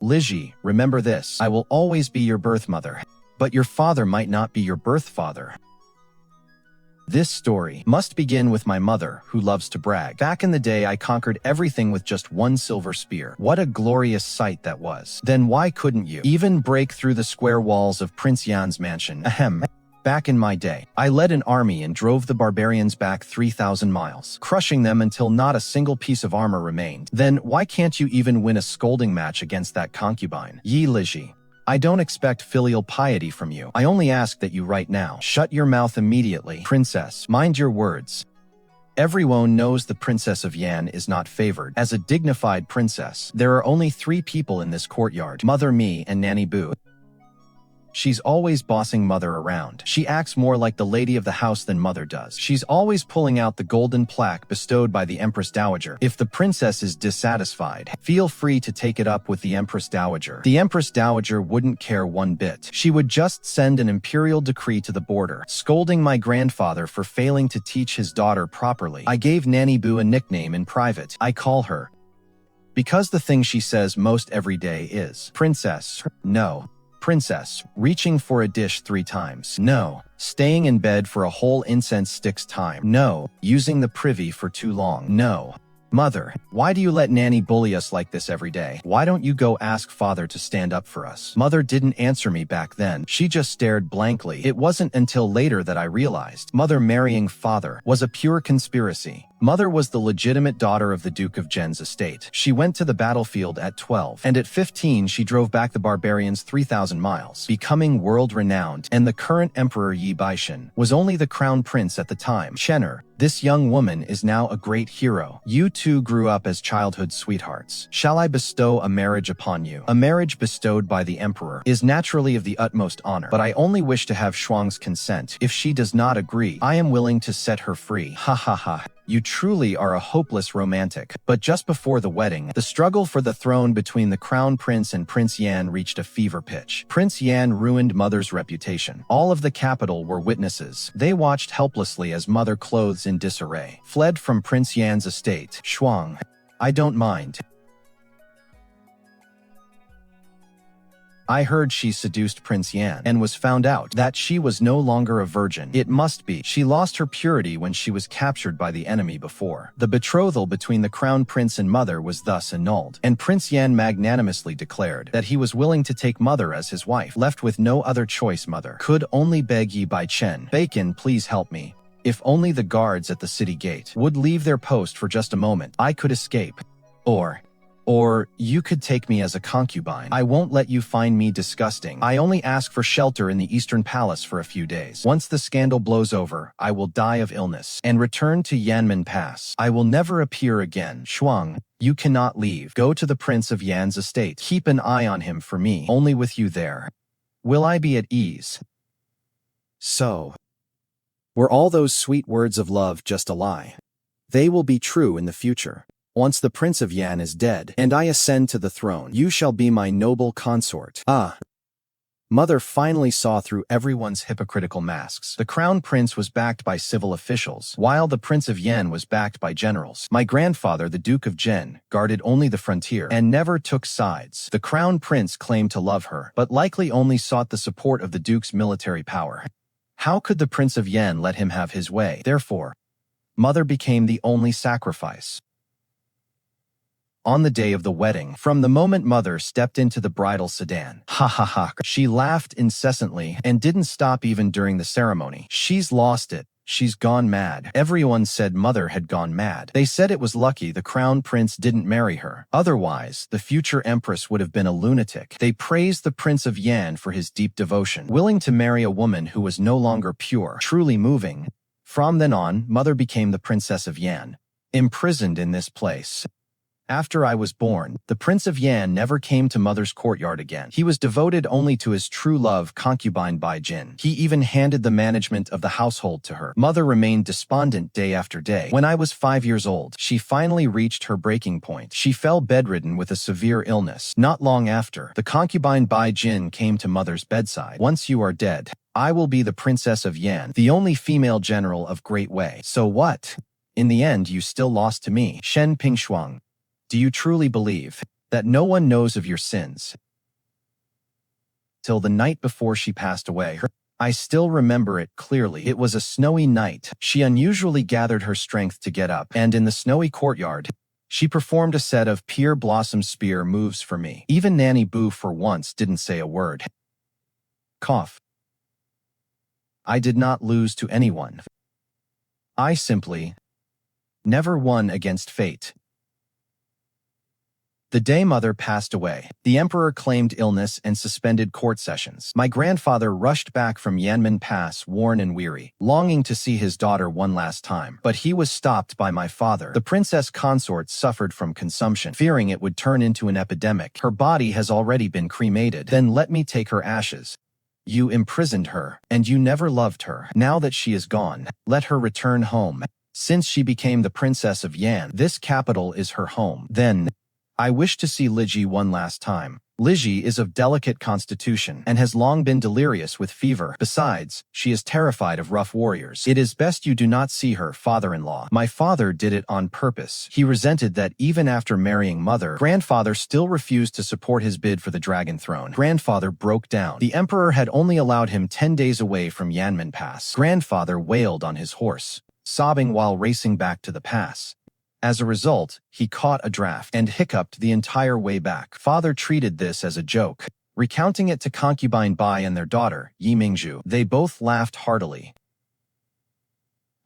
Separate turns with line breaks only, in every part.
Lizhi, remember this. I will always be your birth mother, but your father might not be your birth father. This story must begin with my mother, who loves to brag. Back in the day, I conquered everything with just one silver spear. What a glorious sight that was. Then why couldn't you even break through the square walls of Prince Yan's mansion? Ahem. Back in my day, I led an army and drove the barbarians back 3,000 miles, crushing them until not a single piece of armor remained. Then why can't you even win a scolding match against that concubine? Yi Lizhi. I don't expect filial piety from you. I only ask that you right now shut your mouth immediately. Princess, mind your words. Everyone knows the Princess of Yan is not favored. As a dignified princess, there are only 3 people in this courtyard: Mother, me, and Nanny Boo. She's always bossing Mother around. She acts more like the lady of the house than Mother does. She's always pulling out the golden plaque bestowed by the Empress Dowager. If the princess is dissatisfied, feel free to take it up with the Empress Dowager. The Empress Dowager wouldn't care one bit. She would just send an imperial decree to the border, scolding my grandfather for failing to teach his daughter properly. I gave Nanny Boo a nickname in private. I call her, because the thing she says most every day is, "Princess, no." Princess, reaching for a dish 3 times. No. Staying in bed for a whole incense sticks time. No. Using the privy for too long. No. Mother, why do you let Nanny bully us like this every day? Why don't you go ask Father to stand up for us? Mother didn't answer me back then. She just stared blankly. It wasn't until later that I realized Mother marrying Father was a pure conspiracy. Mother was the legitimate daughter of the Duke of Zhen's estate. She went to the battlefield at 12, and at 15 she drove back the barbarians 3,000 miles, becoming world-renowned, and the current Emperor Yi Baishan was only the crown prince at the time. Chenner, this young woman is now a great hero. You two grew up as childhood sweethearts. Shall I bestow a marriage upon you? A marriage bestowed by the Emperor is naturally of the utmost honor, but I only wish to have Shuang's consent. If she does not agree, I am willing to set her free. Ha ha ha. You truly are a hopeless romantic. But just before the wedding, the struggle for the throne between the crown prince and Prince Yan reached a fever pitch. Prince Yan ruined Mother's reputation. All of the capital were witnesses. They watched helplessly as Mother, clothes in disarray, fled from Prince Yan's estate. Shuang, I don't mind. I heard she seduced Prince Yan and was found out that she was no longer a virgin. It must be she lost her purity when she was captured by the enemy before. The betrothal between the crown prince and Mother was thus annulled, and Prince Yan magnanimously declared that he was willing to take Mother as his wife. Left with no other choice, Mother could only beg Yi Baichen, "Bacon, please help me." If only the guards at the city gate would leave their post for just a moment, I could escape. Or you could take me as a concubine. I won't let you find me disgusting. I only ask for shelter in the Eastern Palace for a few days. Once the scandal blows over, I will die of illness and return to Yanmen Pass. I will never appear again. Shuang, you cannot leave. Go to the Prince of Yan's estate. Keep an eye on him for me. Only with you there will I be at ease. So, were all those sweet words of love just a lie? They will be true in the future. Once the Prince of Yan is dead, and I ascend to the throne, you shall be my noble consort. Ah! Mother finally saw through everyone's hypocritical masks. The crown prince was backed by civil officials, while the Prince of Yan was backed by generals. My grandfather, the Duke of Zhen, guarded only the frontier and never took sides. The crown prince claimed to love her, but likely only sought the support of the Duke's military power. How could the Prince of Yan let him have his way? Therefore, Mother became the only sacrifice. On the day of the wedding, from the moment Mother stepped into the bridal sedan, ha ha ha, she laughed incessantly and didn't stop even during the ceremony. She's lost it. She's gone mad. Everyone said Mother had gone mad. They said it was lucky the crown prince didn't marry her. Otherwise, the future empress would have been a lunatic. They praised the Prince of Yan for his deep devotion, willing to marry a woman who was no longer pure. Truly moving. From then on, Mother became the Princess of Yan, imprisoned in this place. After I was born, the Prince of Yan never came to Mother's courtyard again. He was devoted only to his true love, concubine Bai Jin. He even handed the management of the household to her. Mother remained despondent day after day. When I was 5 years old, she finally reached her breaking point. She fell bedridden with a severe illness. Not long after, the concubine Bai Jin came to Mother's bedside. Once you are dead, I will be the Princess of Yan, the only female general of Great Wei. So what? In the end, you still lost to me. Shen Pingshuang. Do you truly believe that no one knows of your sins. Till the night before she passed away. I still remember it clearly. It was a snowy night. She unusually gathered her strength to get up, and in the snowy courtyard, she performed a set of pear blossom spear moves for me. Even Nanny Boo for once didn't say a word. Cough. I did not lose to anyone. I simply never won against fate. The day mother passed away, the emperor claimed illness and suspended court sessions. My grandfather rushed back from Yanmen Pass worn and weary, longing to see his daughter one last time. But he was stopped by my father. The princess consort suffered from consumption, fearing it would turn into an epidemic. Her body has already been cremated. Then let me take her ashes. You imprisoned her, and you never loved her. Now that she is gone, let her return home. Since she became the princess of Yan, this capital is her home. Then, I wish to see Lizhi one last time. Lizhi is of delicate constitution and has long been delirious with fever. Besides, she is terrified of rough warriors. It is best you do not see her father-in-law. My father did it on purpose. He resented that even after marrying mother, grandfather still refused to support his bid for the dragon throne. Grandfather broke down. The emperor had only allowed him 10 days away from Yanmen Pass. Grandfather wailed on his horse, sobbing while racing back to the pass. As a result, he caught a draft and hiccuped the entire way back. Father treated this as a joke, recounting it to concubine Bai and their daughter, Yi Mingzhu. They both laughed heartily.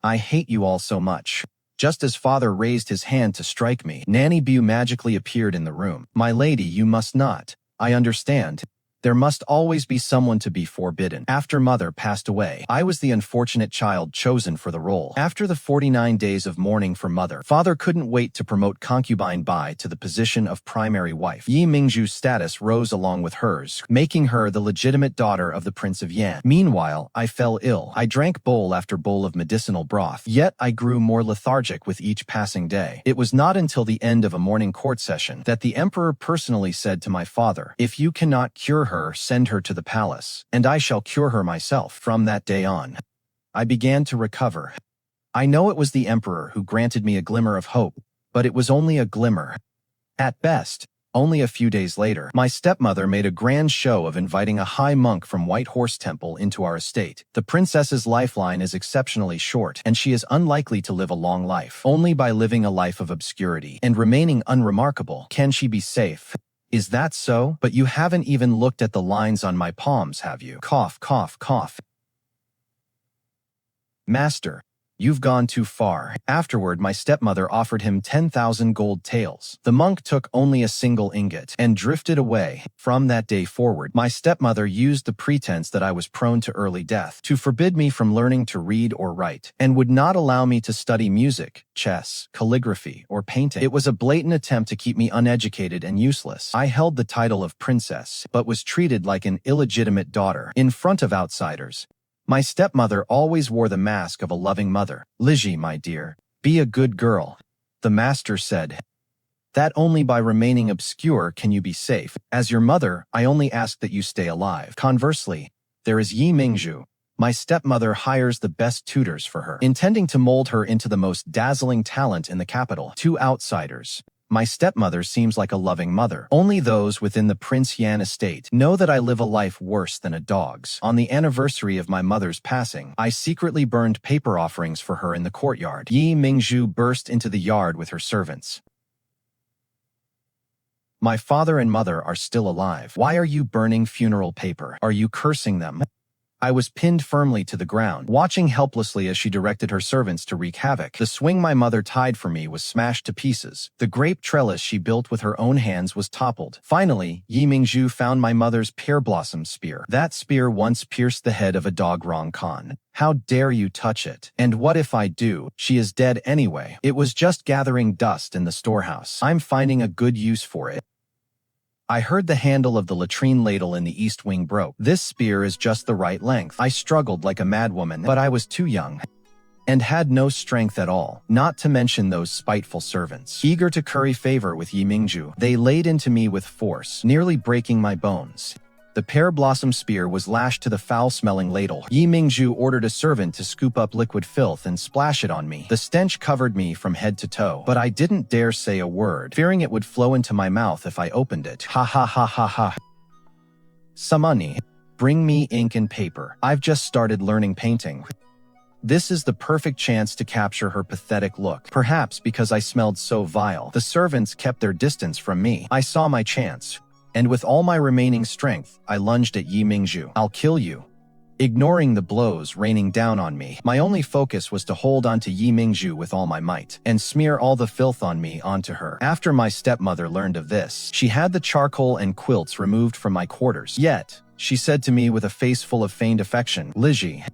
I hate you all so much. Just as father raised his hand to strike me, Nanny Bu magically appeared in the room. My lady, you must not. I understand. There must always be someone to be forbidden. After mother passed away, I was the unfortunate child chosen for the role. After the 49 days of mourning for mother, father couldn't wait to promote concubine Bai to the position of primary wife. Yi Mingzhu's status rose along with hers, making her the legitimate daughter of the Prince of Yan. Meanwhile, I fell ill. I drank bowl after bowl of medicinal broth, yet I grew more lethargic with each passing day. It was not until the end of a morning court session that the emperor personally said to my father, "If you cannot cure her, send her to the palace, and I shall cure her myself." From that day on, I began to recover. I know it was the emperor who granted me a glimmer of hope, but it was only a glimmer. At best, only a few days later, my stepmother made a grand show of inviting a high monk from White Horse Temple into our estate. The princess's lifeline is exceptionally short, and she is unlikely to live a long life. Only by living a life of obscurity and remaining unremarkable can she be safe. Is that so? But you haven't even looked at the lines on my palms, have you? Cough, cough, cough. Master, you've gone too far. Afterward, my stepmother offered him 10,000 gold taels. The monk took only a single ingot and drifted away. From that day forward, my stepmother used the pretense that I was prone to early death to forbid me from learning to read or write, and would not allow me to study music, chess, calligraphy, or painting. It was a blatant attempt to keep me uneducated and useless. I held the title of princess, but was treated like an illegitimate daughter in front of outsiders. My stepmother always wore the mask of a loving mother. "Lizhi, my dear, be a good girl," the master said. "That only by remaining obscure can you be safe. As your mother, I only ask that you stay alive." Conversely, there is Yi Mingzhu. My stepmother hires the best tutors for her, intending to mold her into the most dazzling talent in the capital. To outsiders, my stepmother seems like a loving mother. Only those within the Prince Yan estate know that I live a life worse than a dog's. On the anniversary of my mother's passing, I secretly burned paper offerings for her in the courtyard. Yi Mingzhu burst into the yard with her servants. "My father and mother are still alive. Why are you burning funeral paper? Are you cursing them?" I was pinned firmly to the ground, watching helplessly as she directed her servants to wreak havoc. The swing my mother tied for me was smashed to pieces. The grape trellis she built with her own hands was toppled. Finally, Yi Mingzhu found my mother's pear blossom spear. That spear once pierced the head of a dog Rong Khan. "How dare you touch it? And what if I do? She is dead anyway. It was just gathering dust in the storehouse. I'm finding a good use for it." I heard the handle of the latrine ladle in the east wing broke. This spear is just the right length. I struggled like a madwoman, but I was too young and had no strength at all, not to mention those spiteful servants. Eager to curry favor with Yi Mingzhu, they laid into me with force, nearly breaking my bones. The pear blossom spear was lashed to the foul-smelling ladle. Yi Mingzhu ordered a servant to scoop up liquid filth and splash it on me. The stench covered me from head to toe, but I didn't dare say a word, fearing it would flow into my mouth if I opened it. Ha ha ha ha ha. Samani, bring me ink and paper. I've just started learning painting. This is the perfect chance to capture her pathetic look. Perhaps because I smelled so vile, the servants kept their distance from me. I saw my chance, and with all my remaining strength, I lunged at Yi Mingzhu. I'll kill you. Ignoring the blows raining down on me, my only focus was to hold onto Yi Mingzhu with all my might, and smear all the filth on me onto her. After my stepmother learned of this, she had the charcoal and quilts removed from my quarters. Yet, she said to me with a face full of feigned affection, "Lizhi,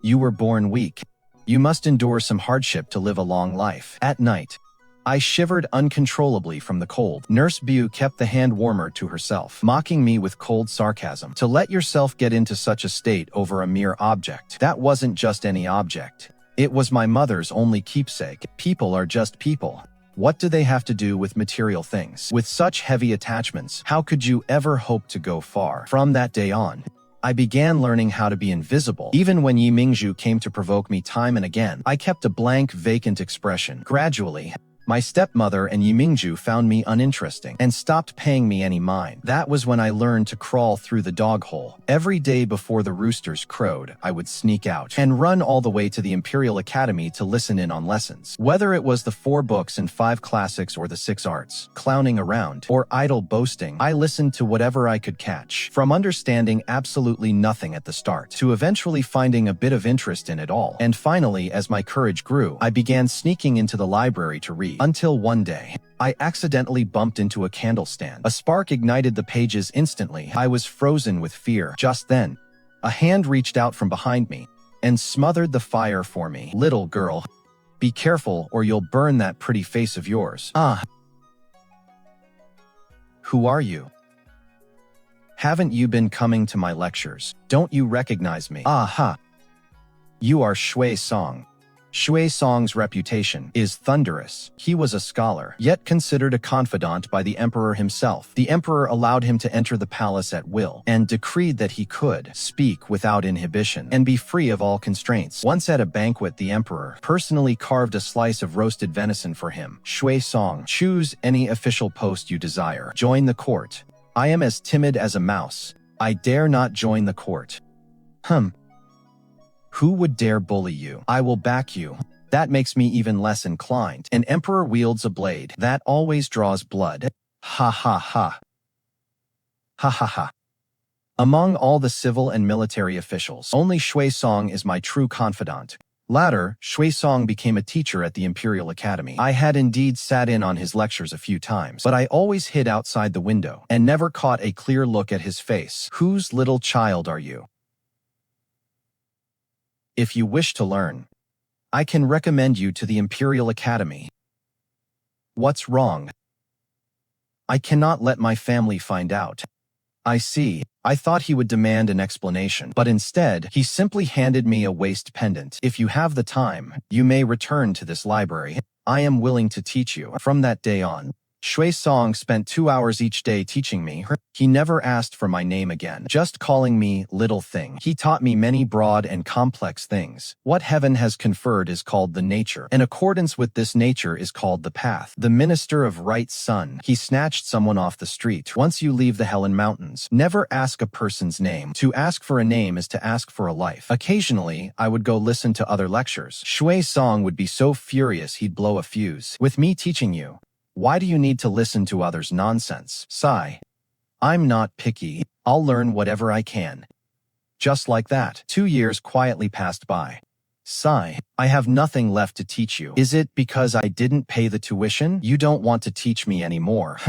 you were born weak. You must endure some hardship to live a long life." At night, I shivered uncontrollably from the cold. Nurse Bu kept the hand warmer to herself, mocking me with cold sarcasm. To let yourself get into such a state over a mere object. That wasn't just any object. It was my mother's only keepsake. People are just people. What do they have to do with material things? With such heavy attachments, how could you ever hope to go far? From that day on, I began learning how to be invisible. Even when Yi Mingzhu came to provoke me time and again, I kept a blank, vacant expression. Gradually, my stepmother and Yi Mingzhu found me uninteresting and stopped paying me any mind. That was when I learned to crawl through the dog hole. Every day before the roosters crowed, I would sneak out and run all the way to the Imperial Academy to listen in on lessons. Whether it was the 4 books and 5 classics or the 6 arts, clowning around, or idle boasting, I listened to whatever I could catch. From understanding absolutely nothing at the start, to eventually finding a bit of interest in it all. And finally, as my courage grew, I began sneaking into the library to read. Until one day, I accidentally bumped into a candle stand. A spark ignited the pages instantly. I was frozen with fear. Just then, a hand reached out from behind me and smothered the fire for me. "Little girl, be careful or you'll burn that pretty face of yours." "Ah. Who are you? Haven't you been coming to my lectures? Don't you recognize me?" "Aha. You are Shui Song." Shui Song's reputation is thunderous. He was a scholar, yet considered a confidant by the emperor himself. The emperor allowed him to enter the palace at will, and decreed that he could speak without inhibition and be free of all constraints. Once at a banquet, the emperor personally carved a slice of roasted venison for him. "Shui Song, choose any official post you desire. Join the court. I am as timid as a mouse. I dare not join the court." "Who would dare bully you? I will back you. That makes me even less inclined. An emperor wields a blade. That always draws blood. Ha ha ha. Ha ha ha." Among all the civil and military officials, only Shui Song is my true confidant. Later, Shui Song became a teacher at the Imperial Academy. I had indeed sat in on his lectures a few times, but I always hid outside the window and never caught a clear look at his face. "Whose little child are you? If you wish to learn, I can recommend you to the Imperial Academy." "What's wrong?" "I cannot let my family find out." "I see." I thought he would demand an explanation, but instead, he simply handed me a waist pendant. "If you have the time, you may return to this library. I am willing to teach you." From that day on, Shui Song spent 2 hours each day teaching me. He never asked for my name again, just calling me little thing. He taught me many broad and complex things. What heaven has conferred is called the nature. In accordance with this nature is called the path. The minister of right sun. He snatched someone off the street. Once you leave the Helen Mountains, never ask a person's name. To ask for a name is to ask for a life. Occasionally, I would go listen to other lectures. Shui Song would be so furious he'd blow a fuse. "With me teaching you, why do you need to listen to others' nonsense?" Sigh. "I'm not picky. I'll learn whatever I can." Just like that, 2 years quietly passed by. Sigh. "I have nothing left to teach you. Is it because I didn't pay the tuition? You don't want to teach me anymore."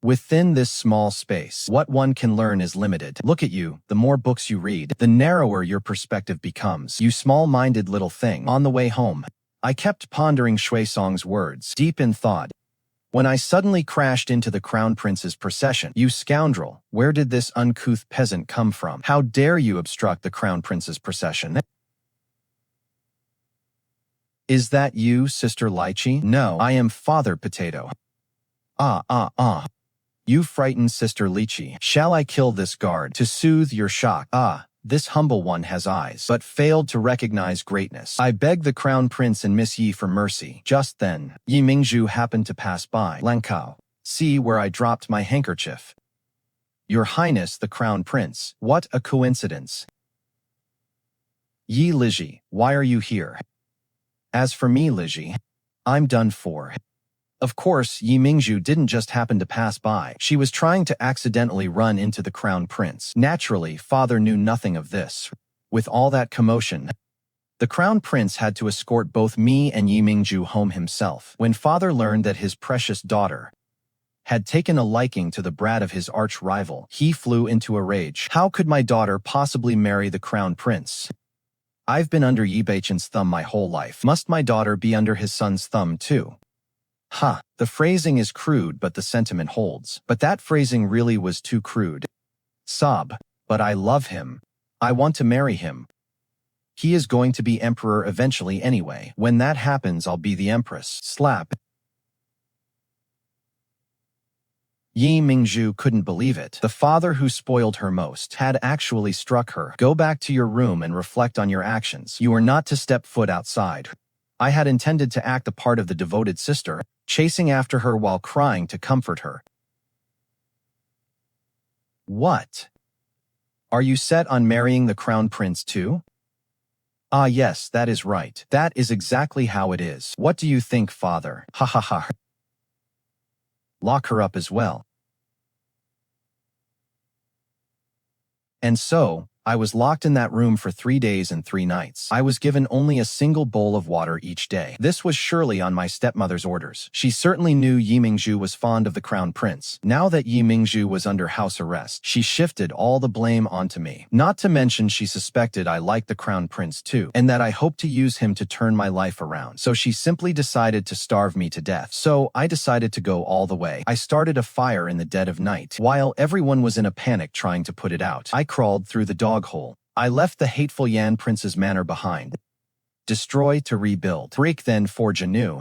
Within this small space, what one can learn is limited. Look at you. The more books you read, the narrower your perspective becomes. You small-minded little thing. On the way home, I kept pondering Shui Song's words, deep in thought, when I suddenly crashed into the Crown Prince's procession. "You scoundrel, where did this uncouth peasant come from? How dare you obstruct the Crown Prince's procession?" "Is that you, Sister Lychee?" "No, I am Father Potato." Ah. You frightened Sister Lizhi. Shall I kill this guard to soothe your shock? Ah, this humble one has eyes, but failed to recognize greatness. I beg the crown prince and Miss Yi for mercy. Just then, Yi Mingzhu happened to pass by. Lankao, see where I dropped my handkerchief. Your Highness the Crown Prince, what a coincidence. Yi Lizhi, why are you here? As for me, Lizhi, I'm done for. Of course, Yi Mingzhu didn't just happen to pass by. She was trying to accidentally run into the Crown Prince. Naturally, father knew nothing of this. With all that commotion, the Crown Prince had to escort both me and Yi Mingzhu home himself. When father learned that his precious daughter had taken a liking to the brat of his arch-rival, he flew into a rage. How could my daughter possibly marry the Crown Prince? I've been under Yi Beichen's thumb my whole life. Must my daughter be under his son's thumb too? Ha, the phrasing is crude but the sentiment holds. But that phrasing really was too crude. Sob, but I love him. I want to marry him. He is going to be emperor eventually anyway. When that happens, I'll be the empress. Slap. Yi Mingzhu couldn't believe it. The father who spoiled her most had actually struck her. Go back to your room and reflect on your actions. You are not to step foot outside. I had intended to act the part of the devoted sister, chasing after her while crying to comfort her. What? Are you set on marrying the crown prince too? Ah yes, that is right. That is exactly how it is. What do you think, father? Ha ha ha. Lock her up as well. And so, I was locked in that room for 3 days and 3 nights. I was given only a single bowl of water each day. This was surely on my stepmother's orders. She certainly knew Yi Mingzhu was fond of the crown prince. Now that Yi Mingzhu was under house arrest, she shifted all the blame onto me. Not to mention she suspected I liked the crown prince too, and that I hoped to use him to turn my life around. So she simply decided to starve me to death. So I decided to go all the way. I started a fire in the dead of night. While everyone was in a panic trying to put it out, I crawled through the dog hole. I left the hateful Yan Prince's manor behind. Destroy to rebuild. Break then forge anew.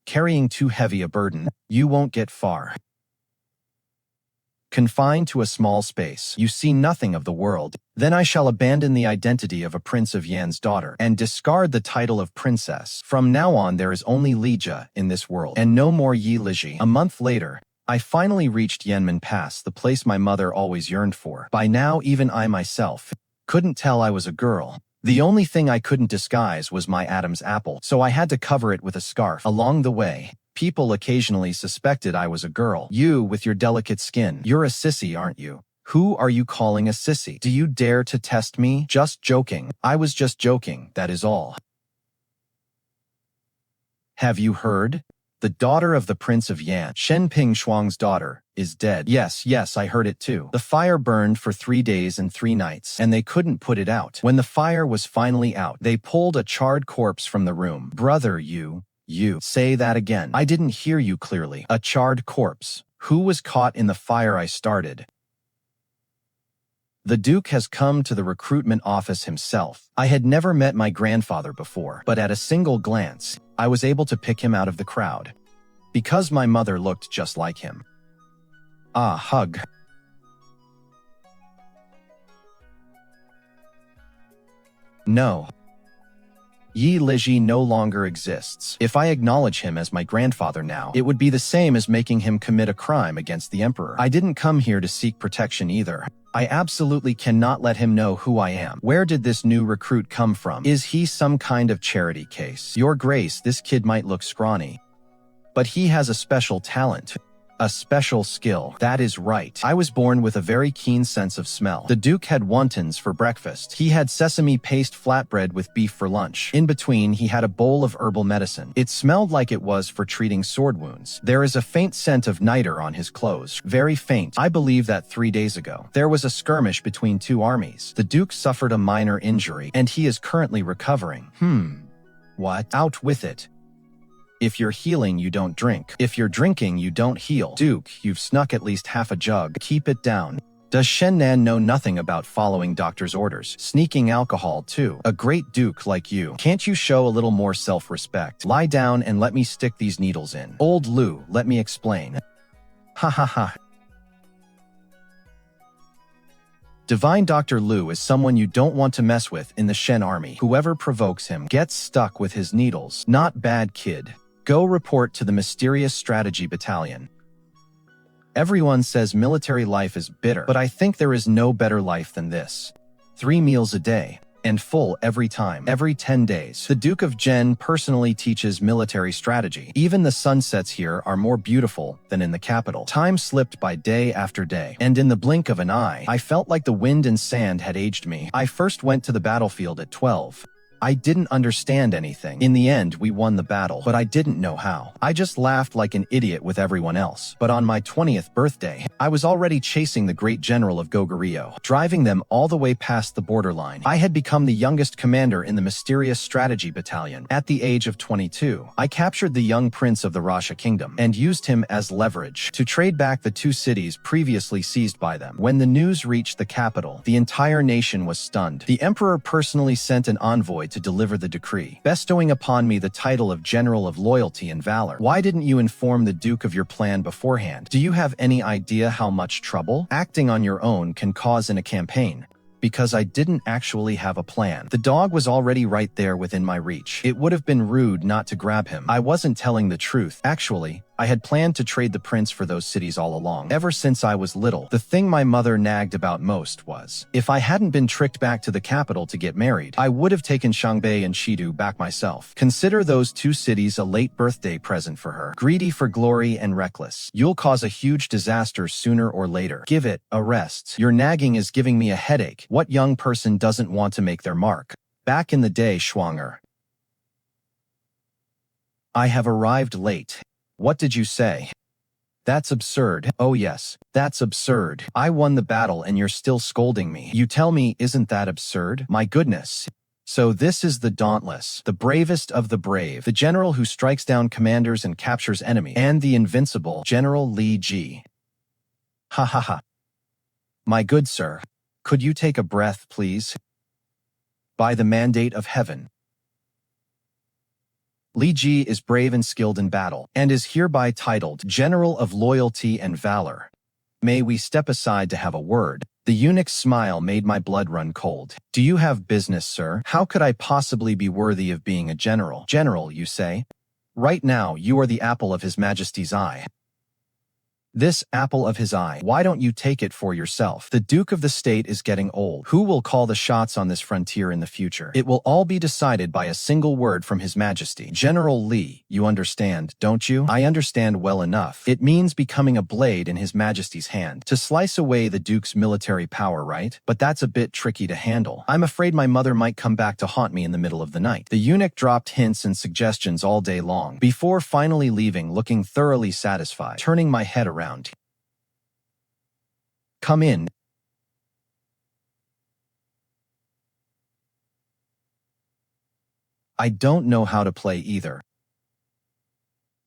Carrying too heavy a burden, you won't get far. Confined to a small space, you see nothing of the world. Then I shall abandon the identity of a prince of Yan's daughter and discard the title of princess. From now on there is only Li Zhi in this world, and no more Yi Lizhi. A month later, I finally reached Yanmen Pass, the place my mother always yearned for. By now, even I myself couldn't tell I was a girl. The only thing I couldn't disguise was my Adam's apple, so I had to cover it with a scarf. Along the way, people occasionally suspected I was a girl. You, with your delicate skin, you're a sissy, aren't you? Who are you calling a sissy? Do you dare to test me? Just joking. I was just joking, that is all. Have you heard? The daughter of the Prince of Yan, Shen Ping Shuang's daughter, is dead. Yes, I heard it too. The fire burned for 3 days and 3 nights, and they couldn't put it out. When the fire was finally out, they pulled a charred corpse from the room. Brother, you. Say that again. I didn't hear you clearly. A charred corpse. Who was caught in the fire I started? The Duke has come to the recruitment office himself. I had never met my grandfather before, but at a single glance, I was able to pick him out of the crowd. Because my mother looked just like him. Ah, hug. No. Yi Lizhi no longer exists. If I acknowledge him as my grandfather now, it would be the same as making him commit a crime against the emperor. I didn't come here to seek protection either. I absolutely cannot let him know who I am. Where did this new recruit come from? Is he some kind of charity case? Your Grace, this kid might look scrawny, but he has a special talent. A special skill. That is right. I was born with a very keen sense of smell. The Duke had wontons for breakfast. He had sesame paste flatbread with beef for lunch. In between, he had a bowl of herbal medicine. It smelled like it was for treating sword wounds. There is a faint scent of niter on his clothes. Very faint. I believe that 3 days ago, there was a skirmish between 2 armies. The Duke suffered a minor injury, and he is currently recovering. What? Out with it. If you're healing, you don't drink. If you're drinking, you don't heal. Duke, you've snuck at least half a jug. Keep it down. Does Shen Nan know nothing about following doctor's orders? Sneaking alcohol, too. A great duke like you. Can't you show a little more self-respect? Lie down and let me stick these needles in. Old Lu, let me explain. Ha ha ha. Divine Dr. Lu is someone you don't want to mess with in the Shen army. Whoever provokes him gets stuck with his needles. Not bad, kid. Go report to the mysterious strategy battalion. Everyone says military life is bitter, but I think there is no better life than this. 3 meals a day. And full every time, every 10 days. The Duke of Gen personally teaches military strategy. Even the sunsets here are more beautiful than in the capital. Time slipped by day after day, and in the blink of an eye, I felt like the wind and sand had aged me. I first went to the battlefield at 12. I didn't understand anything. In the end, we won the battle, but I didn't know how. I just laughed like an idiot with everyone else. But on my 20th birthday, I was already chasing the great general of Goguryeo, driving them all the way past the borderline. I had become the youngest commander in the mysterious strategy battalion. At the age of 22, I captured the young prince of the Rasha kingdom and used him as leverage to trade back the 2 cities previously seized by them. When the news reached the capital, the entire nation was stunned. The emperor personally sent an envoy to deliver the decree, bestowing upon me the title of General of Loyalty and Valor. Why didn't you inform the Duke of your plan beforehand? Do you have any idea how much trouble acting on your own can cause in a campaign? Because I didn't actually have a plan. The dog was already right there within my reach. It would have been rude not to grab him. I wasn't telling the truth. Actually, I had planned to trade the prince for those cities all along. Ever since I was little, the thing my mother nagged about most was, if I hadn't been tricked back to the capital to get married, I would have taken Shangbei and Shidu back myself. Consider those 2 cities a late birthday present for her. Greedy for glory and reckless. You'll cause a huge disaster sooner or later. Give it a rest. Your nagging is giving me a headache. What young person doesn't want to make their mark? Back in the day, Schwanger. I have arrived late. What did you say? That's absurd. Oh yes, that's absurd. I won the battle and you're still scolding me. You tell me, isn't that absurd? My goodness. So this is the dauntless, the bravest of the brave, the general who strikes down commanders and captures enemies, and the invincible General Li Zhi. Ha ha ha. My good sir, could you take a breath, please? By the mandate of heaven. Li Zhi is brave and skilled in battle, and is hereby titled General of Loyalty and Valor. May we step aside to have a word? The eunuch's smile made my blood run cold. Do you have business, sir? How could I possibly be worthy of being a general? General, you say? Right now, you are the apple of His Majesty's eye. This apple of his eye, why don't you take it for yourself? The Duke of the State is getting old. Who will call the shots on this frontier in the future? It will all be decided by a single word from His Majesty. General Li, you understand, don't you? I understand well enough. It means becoming a blade in His Majesty's hand, to slice away the Duke's military power, right? But that's a bit tricky to handle. I'm afraid my mother might come back to haunt me in the middle of the night. The eunuch dropped hints and suggestions all day long, before finally leaving looking thoroughly satisfied. Turning my head around. Come in. I don't know how to play either.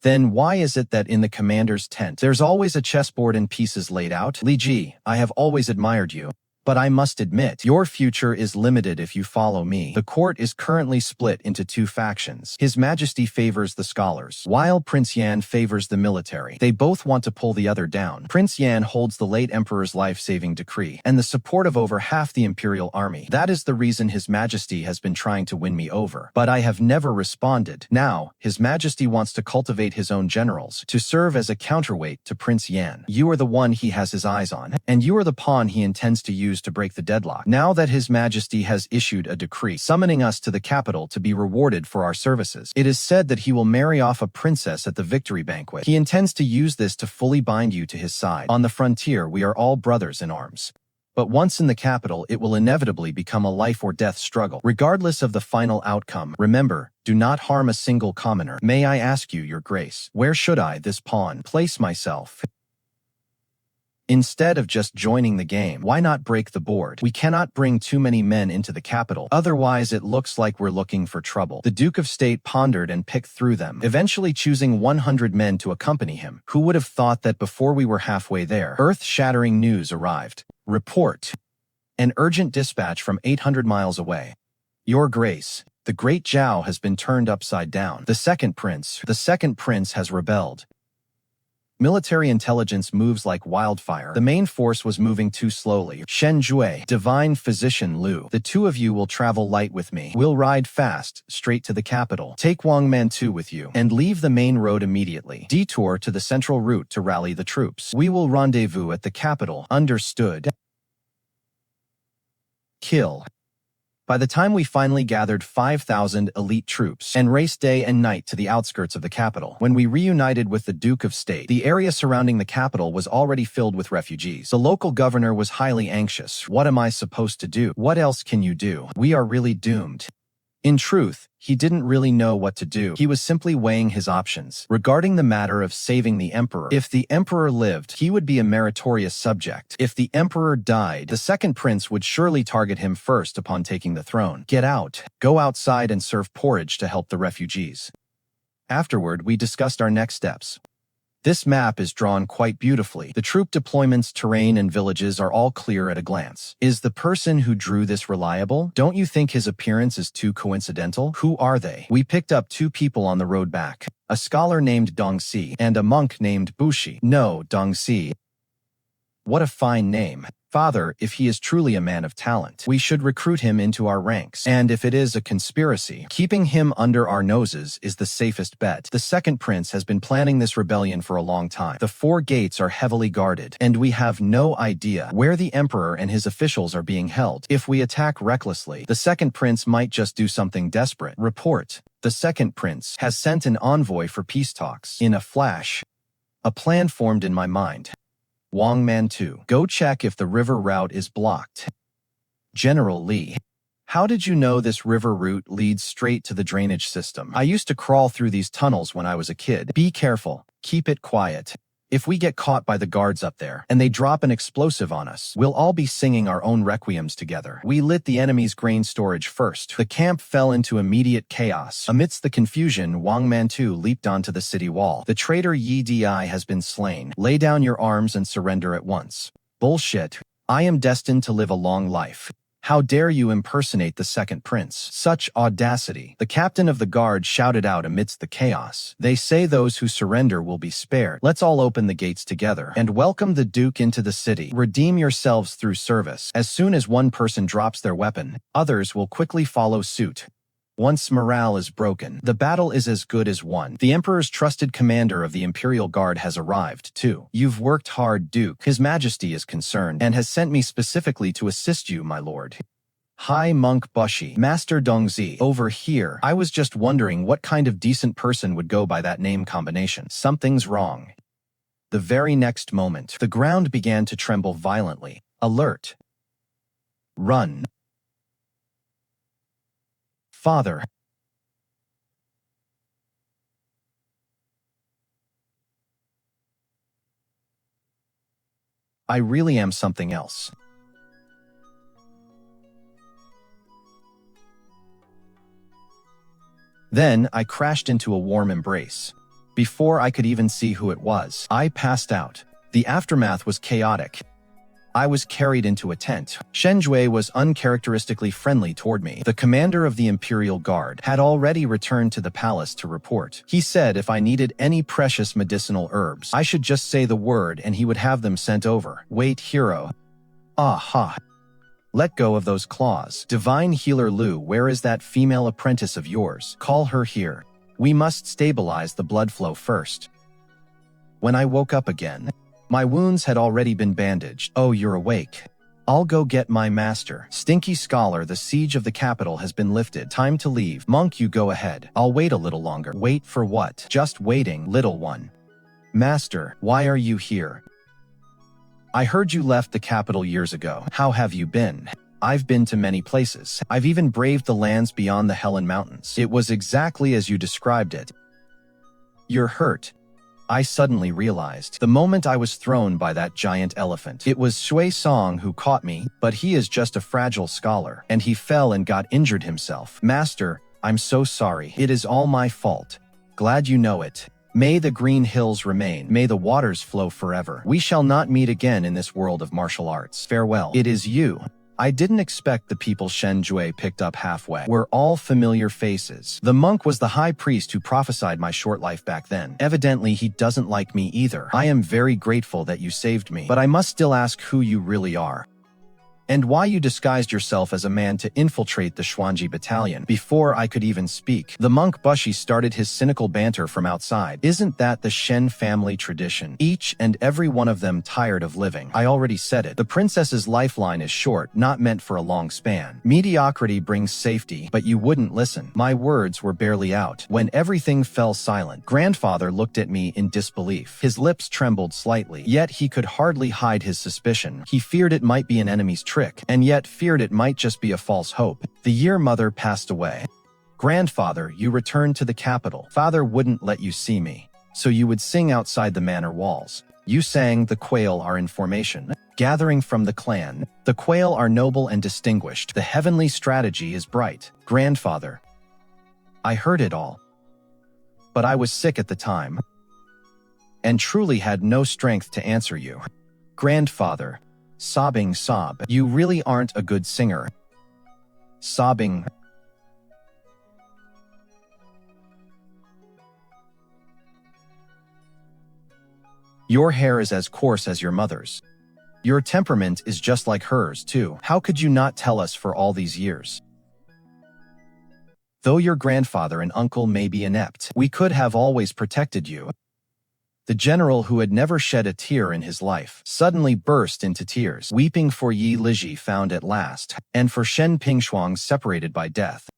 Then why is it that in the commander's tent, there's always a chessboard and pieces laid out? Li Zhi, I have always admired you. But I must admit, your future is limited if you follow me. The court is currently split into 2 factions. His Majesty favors the scholars, while Prince Yan favors the military. They both want to pull the other down. Prince Yan holds the late emperor's life-saving decree, and the support of over half the imperial army. That is the reason His Majesty has been trying to win me over. But I have never responded. Now, His Majesty wants to cultivate his own generals, to serve as a counterweight to Prince Yan. You are the one he has his eyes on, and you are the pawn he intends to use to break the deadlock. Now that His Majesty has issued a decree summoning us to the capital to be rewarded for our services, it is said that he will marry off a princess at the victory banquet. He intends to use this to fully bind you to his side. On the frontier, we are all brothers in arms. But once in the capital, it will inevitably become a life-or-death struggle. Regardless of the final outcome, remember, do not harm a single commoner. May I ask you, Your Grace, where should I, this pawn, place myself? Instead of just joining the game, why not break the board? We cannot bring too many men into the capital, otherwise it looks like we're looking for trouble. The Duke of State pondered and picked through them, eventually choosing 100 men to accompany him. Who would have thought that before we were halfway there, earth-shattering news arrived. Report. An urgent dispatch from 800 miles away. Your Grace, the Great Zhao has been turned upside down. The second prince has rebelled. Military intelligence moves like wildfire. The main force was moving too slowly. Shen Jue, divine physician Lu, the two of you will travel light with me. We'll ride fast, straight to the capital. Take Wang Mantu with you, and leave the main road immediately. Detour to the central route to rally the troops. We will rendezvous at the capital. Understood. Kill. By the time we finally gathered 5,000 elite troops and raced day and night to the outskirts of the capital, when we reunited with the Duke of State, the area surrounding the capital was already filled with refugees. The local governor was highly anxious. What am I supposed to do? What else can you do? We are really doomed. In truth, he didn't really know what to do. He was simply weighing his options. Regarding the matter of saving the emperor, if the emperor lived, he would be a meritorious subject. If the emperor died, the second prince would surely target him first upon taking the throne. Get out. Go outside and serve porridge to help the refugees. Afterward, we discussed our next steps. This map is drawn quite beautifully. The troop deployments, terrain, and villages are all clear at a glance. Is the person who drew this reliable? Don't you think his appearance is too coincidental? Who are they? We picked up two people on the road back. A scholar named Dongxi and a monk named Bushi. No, Dongxi. What a fine name. Father, if he is truly a man of talent, we should recruit him into our ranks. And if it is a conspiracy, keeping him under our noses is the safest bet. The second prince has been planning this rebellion for a long time. The four gates are heavily guarded, and we have no idea where the emperor and his officials are being held. If we attack recklessly, the second prince might just do something desperate. Report. The second prince has sent an envoy for peace talks. In a flash, a plan formed in my mind. Wang Mantu, go check if the river route is blocked. General Li, how did you know this river route leads straight to the drainage system? I used to crawl through these tunnels when I was a kid. Be careful. Keep it quiet. If we get caught by the guards up there, and they drop an explosive on us, we'll all be singing our own requiems together. We lit the enemy's grain storage first. The camp fell into immediate chaos. Amidst the confusion, Wang Mantu leaped onto the city wall. The traitor Yi Di has been slain. Lay down your arms and surrender at once. Bullshit. I am destined to live a long life. How dare you impersonate the second prince? Such audacity. The captain of the guard shouted out amidst the chaos. They say those who surrender will be spared. Let's all open the gates together and welcome the Duke into the city. Redeem yourselves through service. As soon as one person drops their weapon, others will quickly follow suit. Once morale is broken, the battle is as good as won. The Emperor's trusted commander of the Imperial Guard has arrived, too. You've worked hard, Duke. His Majesty is concerned and has sent me specifically to assist you, my lord. Hi, Monk Bushi. Master Dongxi. Over here. I was just wondering what kind of decent person would go by that name combination. Something's wrong. The very next moment, the ground began to tremble violently. Alert. Run. Father. I really am something else. Then I crashed into a warm embrace. Before I could even see who it was, I passed out. The aftermath was chaotic. I was carried into a tent. Shen Jue was uncharacteristically friendly toward me. The commander of the Imperial Guard had already returned to the palace to report. He said if I needed any precious medicinal herbs, I should just say the word and he would have them sent over. Wait, hero. Aha. Let go of those claws. Divine Healer Lu, where is that female apprentice of yours? Call her here. We must stabilize the blood flow first. When I woke up again, my wounds had already been bandaged. Oh, you're awake. I'll go get my master. Stinky Scholar, the siege of the capital has been lifted. Time to leave. Monk, you go ahead. I'll wait a little longer. Wait for what? Just waiting, little one. Master, why are you here? I heard you left the capital years ago. How have you been? I've been to many places. I've even braved the lands beyond the Helen Mountains. It was exactly as you described it. You're hurt. I suddenly realized the moment I was thrown by that giant elephant. It was Shui Song who caught me, but he is just a fragile scholar, and he fell and got injured himself. Master, I'm so sorry. It is all my fault. Glad you know it. May the green hills remain. May the waters flow forever. We shall not meet again in this world of martial arts. Farewell. It is you. I didn't expect the people Shen Jue picked up halfway were all familiar faces. The monk was the high priest who prophesied my short life back then. Evidently, he doesn't like me either. I am very grateful that you saved me, but I must still ask who you really are. And why you disguised yourself as a man to infiltrate the Xuanji battalion. Before I could even speak, the monk Bushi started his cynical banter from outside. Isn't that the Shen family tradition? Each and every one of them tired of living. I already said it. The princess's lifeline is short, not meant for a long span. Mediocrity brings safety, but you wouldn't listen. My words were barely out when everything fell silent. Grandfather looked at me in disbelief. His lips trembled slightly, yet he could hardly hide his suspicion. He feared it might be an enemy's trick, and yet feared it might just be a false hope. The year mother passed away. Grandfather, you returned to the capital. Father wouldn't let you see me, so you would sing outside the manor walls. You sang, "The quail are in formation, gathering from the clan. The quail are noble and distinguished. The heavenly strategy is bright." Grandfather, I heard it all. But I was sick at the time, and truly had no strength to answer you. Grandfather, sobbing sob. You really aren't a good singer. Sobbing. Your hair is as coarse as your mother's. Your temperament is just like hers, too. How could you not tell us for all these years? Though your grandfather and uncle may be inept, we could have always protected you. The general, who had never shed a tear in his life, suddenly burst into tears, weeping for Lizhi found at last, and for Shen Pingshuang separated by death.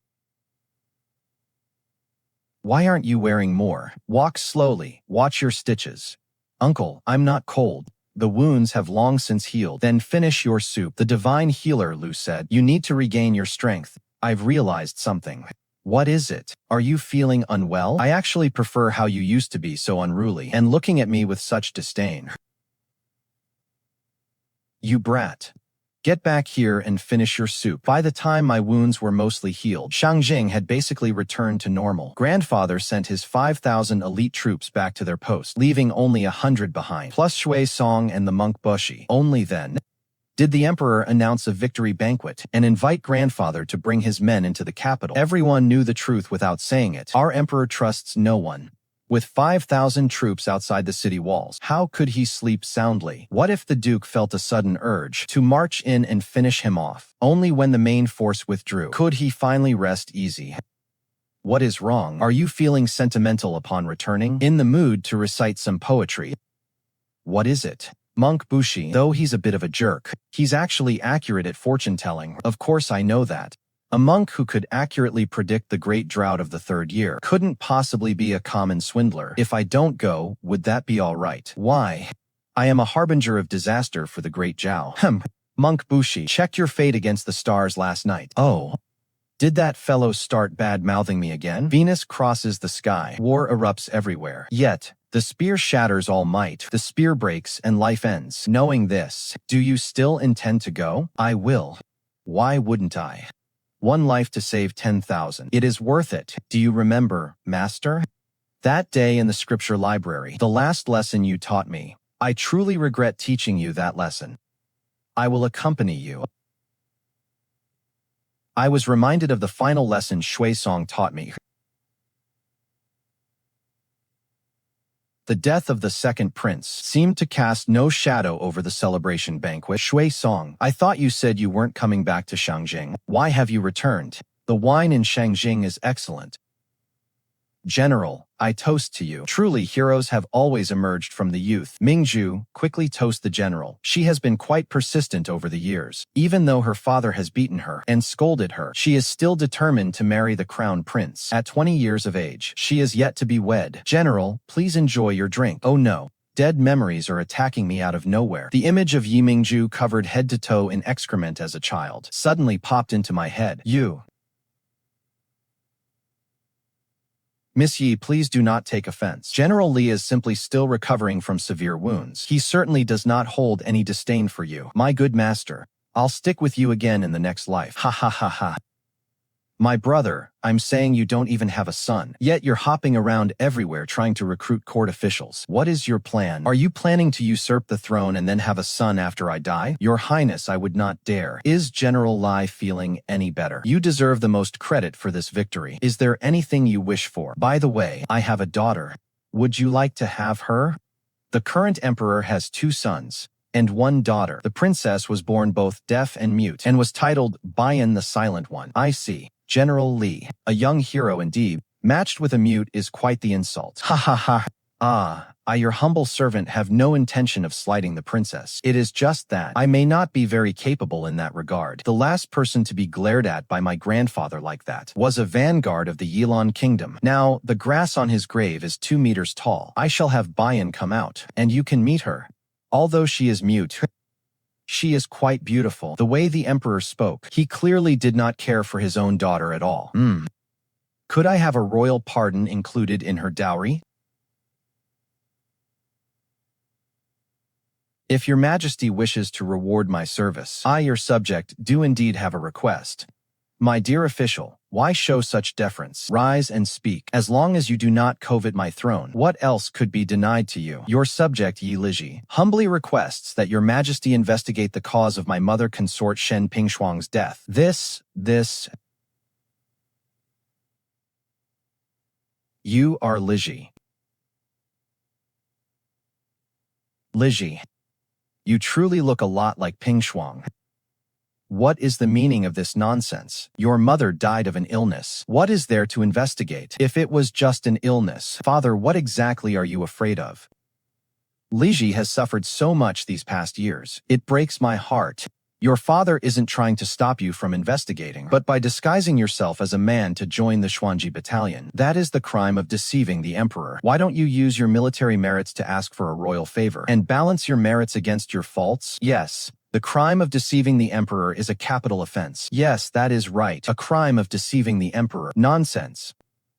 Why aren't you wearing more? Walk slowly, watch your stitches. Uncle, I'm not cold. The wounds have long since healed. Then finish your soup. The divine healer, Lu said. You need to regain your strength. I've realized something. What is it? Are you feeling unwell? I actually prefer how you used to be, so unruly, and looking at me with such disdain. You brat. Get back here and finish your soup. By the time my wounds were mostly healed, Shangjing had basically returned to normal. Grandfather sent his 5,000 elite troops back to their post, leaving only 100 behind, plus Shui Song and the monk Bushi. Only then did the emperor announce a victory banquet and invite grandfather to bring his men into the capital. Everyone knew the truth without saying it. Our emperor trusts no one. With 5,000 troops outside the city walls, how could he sleep soundly? What if the duke felt a sudden urge to march in and finish him off? Only when the main force withdrew could he finally rest easy. What is wrong? Are you feeling sentimental upon returning? In the mood to recite some poetry? What is it? Monk Bushi, though he's a bit of a jerk, he's actually accurate at fortune-telling. Of course I know that. A monk who could accurately predict the great drought of the third year couldn't possibly be a common swindler. If I don't go, would that be all right? Why? I am a harbinger of disaster for the great Zhao. Monk Bushi, checked your fate against the stars last night. Oh. Did that fellow start bad-mouthing me again? Venus crosses the sky. War erupts everywhere. Yet, the spear shatters all might. The spear breaks and life ends. Knowing this, do you still intend to go? I will. Why wouldn't I? One life to save 10,000. It is worth it. Do you remember, Master? That day in the scripture library, the last lesson you taught me. I truly regret teaching you that lesson. I will accompany you. I was reminded of the final lesson Shui Song taught me. The death of the second prince seemed to cast no shadow over the celebration banquet. Shui Song, I thought you said you weren't coming back to Shangjing. Why have you returned? The wine in Shangjing is excellent. General, I toast to you. Truly, heroes have always emerged from the youth. Mingzhu, quickly toast the general. She has been quite persistent over the years. Even though her father has beaten her and scolded her, she is still determined to marry the crown prince. At 20 years of age, she is yet to be wed. General, please enjoy your drink. Oh no. Dead memories are attacking me out of nowhere. The image of Yi Mingzhu covered head to toe in excrement as a child suddenly popped into my head. Miss Yi, please do not take offense. General Li is simply still recovering from severe wounds. He certainly does not hold any disdain for you. My good master, I'll stick with you again in the next life. Ha ha ha ha. My brother, I'm saying you don't even have a son. Yet you're hopping around everywhere trying to recruit court officials. What is your plan? Are you planning to usurp the throne and then have a son after I die? Your Highness, I would not dare. Is General Li feeling any better? You deserve the most credit for this victory. Is there anything you wish for? By the way, I have a daughter. Would you like to have her? The current emperor has 2 sons and 1 daughter. The princess was born both deaf and mute and was titled Bayan the Silent One. I see. General Li, a young hero indeed, matched with a mute is quite the insult. Ha ha ha. I, your humble servant, have no intention of slighting the princess. It is just that I may not be very capable in that regard. The last person to be glared at by my grandfather like that was a vanguard of the Yilan kingdom. Now, the grass on his grave is 2 meters tall. I shall have Bayan come out, and you can meet her. Although she is mute, she is quite beautiful. The way the emperor spoke, he clearly did not care for his own daughter at all. Could I have a royal pardon included in her dowry? If your majesty wishes to reward my service, I, your subject, do indeed have a request. My dear official, why show such deference? Rise and speak. As long as you do not covet my throne, what else could be denied to you? Your subject Yi Lizhi humbly requests that your majesty investigate the cause of my mother consort Shen Pingshuang's death. You are Lizhi. Lizhi, you truly look a lot like Pingshuang. What is the meaning of this nonsense? Your mother died of an illness. What is there to investigate? If it was just an illness, father, what exactly are you afraid of? Lizhi has suffered so much these past years. It breaks my heart. Your father isn't trying to stop you from investigating, but by disguising yourself as a man to join the Xuanji battalion. That is the crime of deceiving the emperor. Why don't you use your military merits to ask for a royal favor and balance your merits against your faults? Yes. The crime of deceiving the emperor is a capital offense. Yes, that is right. A crime of deceiving the emperor. Nonsense.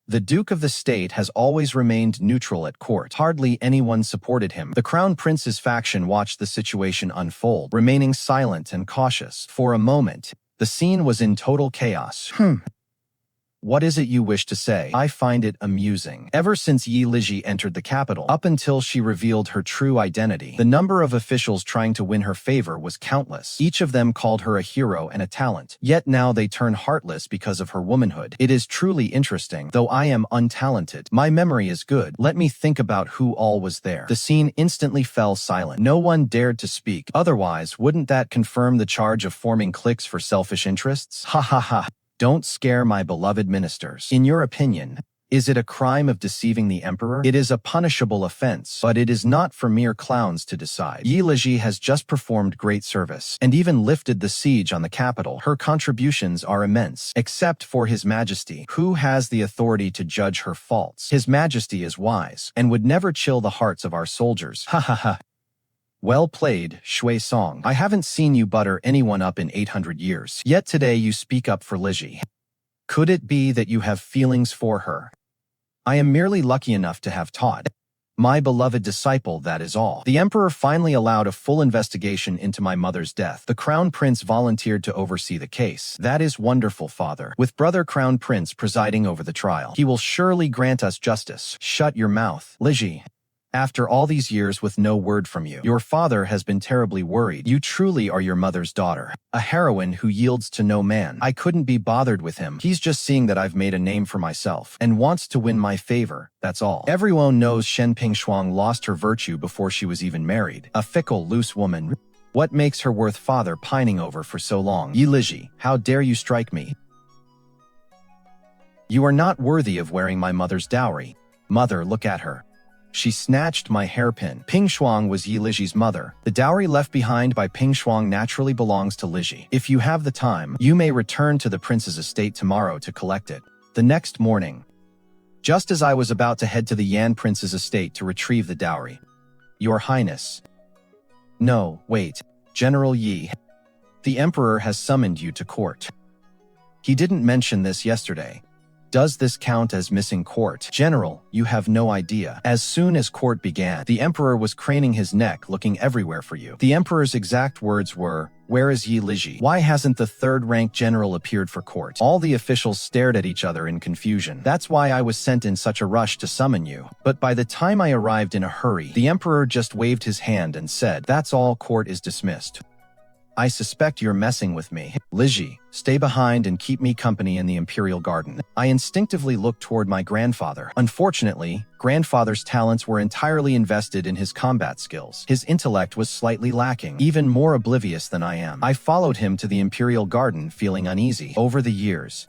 The Duke of the State has always remained neutral at court. Hardly anyone supported him. The Crown Prince's faction watched the situation unfold, remaining silent and cautious. For a moment, the scene was in total chaos. What is it you wish to say? I find it amusing. Ever since Yi Lizhi entered the capital, up until she revealed her true identity, the number of officials trying to win her favor was countless. Each of them called her a hero and a talent. Yet now they turn heartless because of her womanhood. It is truly interesting. Though I am untalented, my memory is good. Let me think about who all was there. The scene instantly fell silent. No one dared to speak. Otherwise, wouldn't that confirm the charge of forming cliques for selfish interests? Ha ha ha. Don't scare my beloved ministers. In your opinion, is it a crime of deceiving the emperor? It is a punishable offense, but it is not for mere clowns to decide. Yi Lizhi has just performed great service, and even lifted the siege on the capital. Her contributions are immense, except for His Majesty, who has the authority to judge her faults. His Majesty is wise, and would never chill the hearts of our soldiers. Ha ha ha. Well played, Shui Song. I haven't seen you butter anyone up in 800 years. Yet today you speak up for Lizhi. Could it be that you have feelings for her? I am merely lucky enough to have taught my beloved disciple, that is all. The emperor finally allowed a full investigation into my mother's death. The Crown Prince volunteered to oversee the case. That is wonderful, father. With brother Crown Prince presiding over the trial, he will surely grant us justice. Shut your mouth, Lizhi. After all these years with no word from you, your father has been terribly worried. You truly are your mother's daughter, a heroine who yields to no man. I couldn't be bothered with him. He's just seeing that I've made a name for myself and wants to win my favor, that's all. Everyone knows Shen Pingshuang lost her virtue before she was even married. A fickle, loose woman. What makes her worth father pining over for so long? Yi Lizhi, how dare you strike me? You are not worthy of wearing my mother's dowry. Mother, look at her. She snatched my hairpin. Pingshuang was Yi Lizhi's mother. The dowry left behind by Pingshuang naturally belongs to Lizhi. If you have the time, you may return to the prince's estate tomorrow to collect it. The next morning, just as I was about to head to the Yan prince's estate to retrieve the dowry. Your Highness. No, wait. General Yi. The emperor has summoned you to court. He didn't mention this yesterday. Does this count as missing court? General, you have no idea. As soon as court began, the emperor was craning his neck looking everywhere for you. The emperor's exact words were, "Where is Yi Lizhi? Why hasn't the third-ranked general appeared for court?" All the officials stared at each other in confusion. That's why I was sent in such a rush to summon you. But by the time I arrived in a hurry, the emperor just waved his hand and said, "That's all, court is dismissed." I suspect you're messing with me. Lizhi, stay behind and keep me company in the imperial garden. I instinctively looked toward my grandfather. Unfortunately, grandfather's talents were entirely invested in his combat skills. His intellect was slightly lacking, even more oblivious than I am. I followed him to the imperial garden, feeling uneasy. Over the years,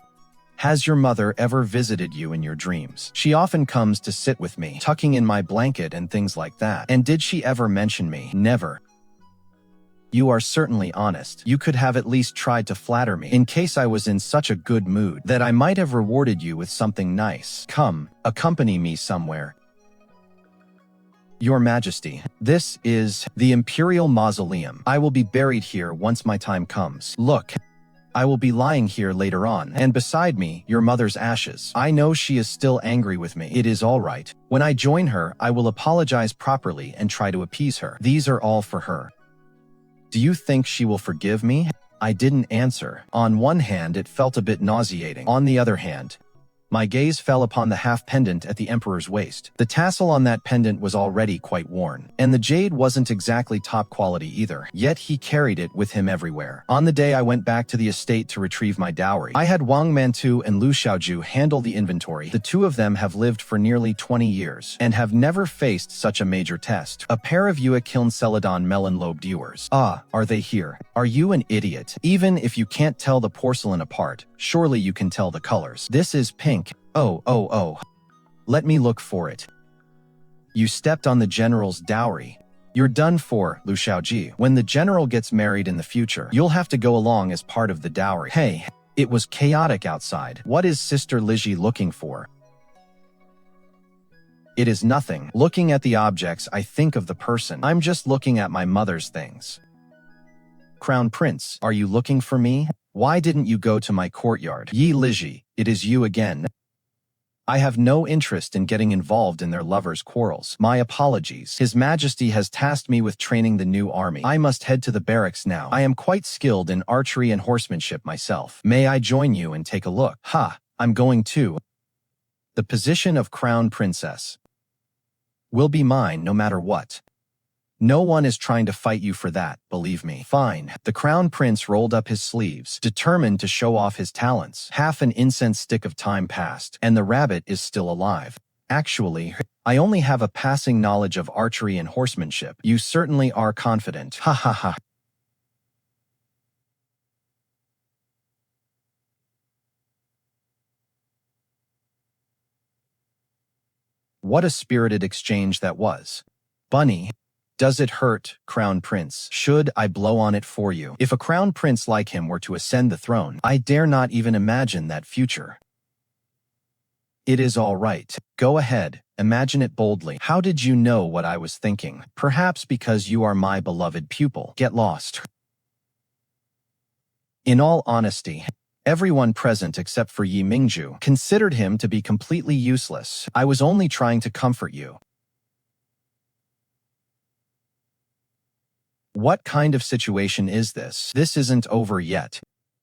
has your mother ever visited you in your dreams? She often comes to sit with me, tucking in my blanket and things like that. And did she ever mention me? Never. You are certainly honest. You could have at least tried to flatter me, in case I was in such a good mood that I might have rewarded you with something nice. Come, accompany me somewhere. Your Majesty, this is the Imperial Mausoleum. I will be buried here once my time comes. Look, I will be lying here later on, and beside me, your mother's ashes. I know she is still angry with me. It is all right. When I join her, I will apologize properly and try to appease her. These are all for her. Do you think she will forgive me? I didn't answer. On one hand, it felt a bit nauseating. On the other hand, my gaze fell upon the half pendant at the emperor's waist. The tassel on that pendant was already quite worn, and the jade wasn't exactly top quality either, yet he carried it with him everywhere. On the day I went back to the estate to retrieve my dowry, I had Wang Mantu and Lu Xiaoju handle the inventory. The two of them have lived for nearly 20 years, and have never faced such a major test. A pair of Yuakiln Celadon melon-lobed ewers. Ah, are they here? Are you an idiot? Even if you can't tell the porcelain apart, surely you can tell the colors. This is pink. Oh. Let me look for it. You stepped on the general's dowry. You're done for, Lu Xiaoji. When the general gets married in the future, you'll have to go along as part of the dowry. Hey, it was chaotic outside. What is Sister Lizhi looking for? It is nothing. Looking at the objects, I think of the person. I'm just looking at my mother's things. Crown Prince, are you looking for me? Why didn't you go to my courtyard? Yi Lizhi, it is you again. I have no interest in getting involved in their lovers' quarrels. My apologies. His Majesty has tasked me with training the new army. I must head to the barracks now. I am quite skilled in archery and horsemanship myself. May I join you and take a look? Ha, I'm going too. The position of Crown Princess will be mine no matter what. No one is trying to fight you for that, believe me. Fine. The Crown Prince rolled up his sleeves, determined to show off his talents. Half an incense stick of time passed, and the rabbit is still alive. Actually, I only have a passing knowledge of archery and horsemanship. You certainly are confident. Ha ha ha. What a spirited exchange that was. Bunny. Does it hurt, Crown Prince? Should I blow on it for you? If a Crown Prince like him were to ascend the throne, I dare not even imagine that future. It is all right. Go ahead, imagine it boldly. How did you know what I was thinking? Perhaps because you are my beloved pupil. Get lost. In all honesty, everyone present except for Yi Mingju considered him to be completely useless. I was only trying to comfort you. What kind of situation is this? This isn't over yet.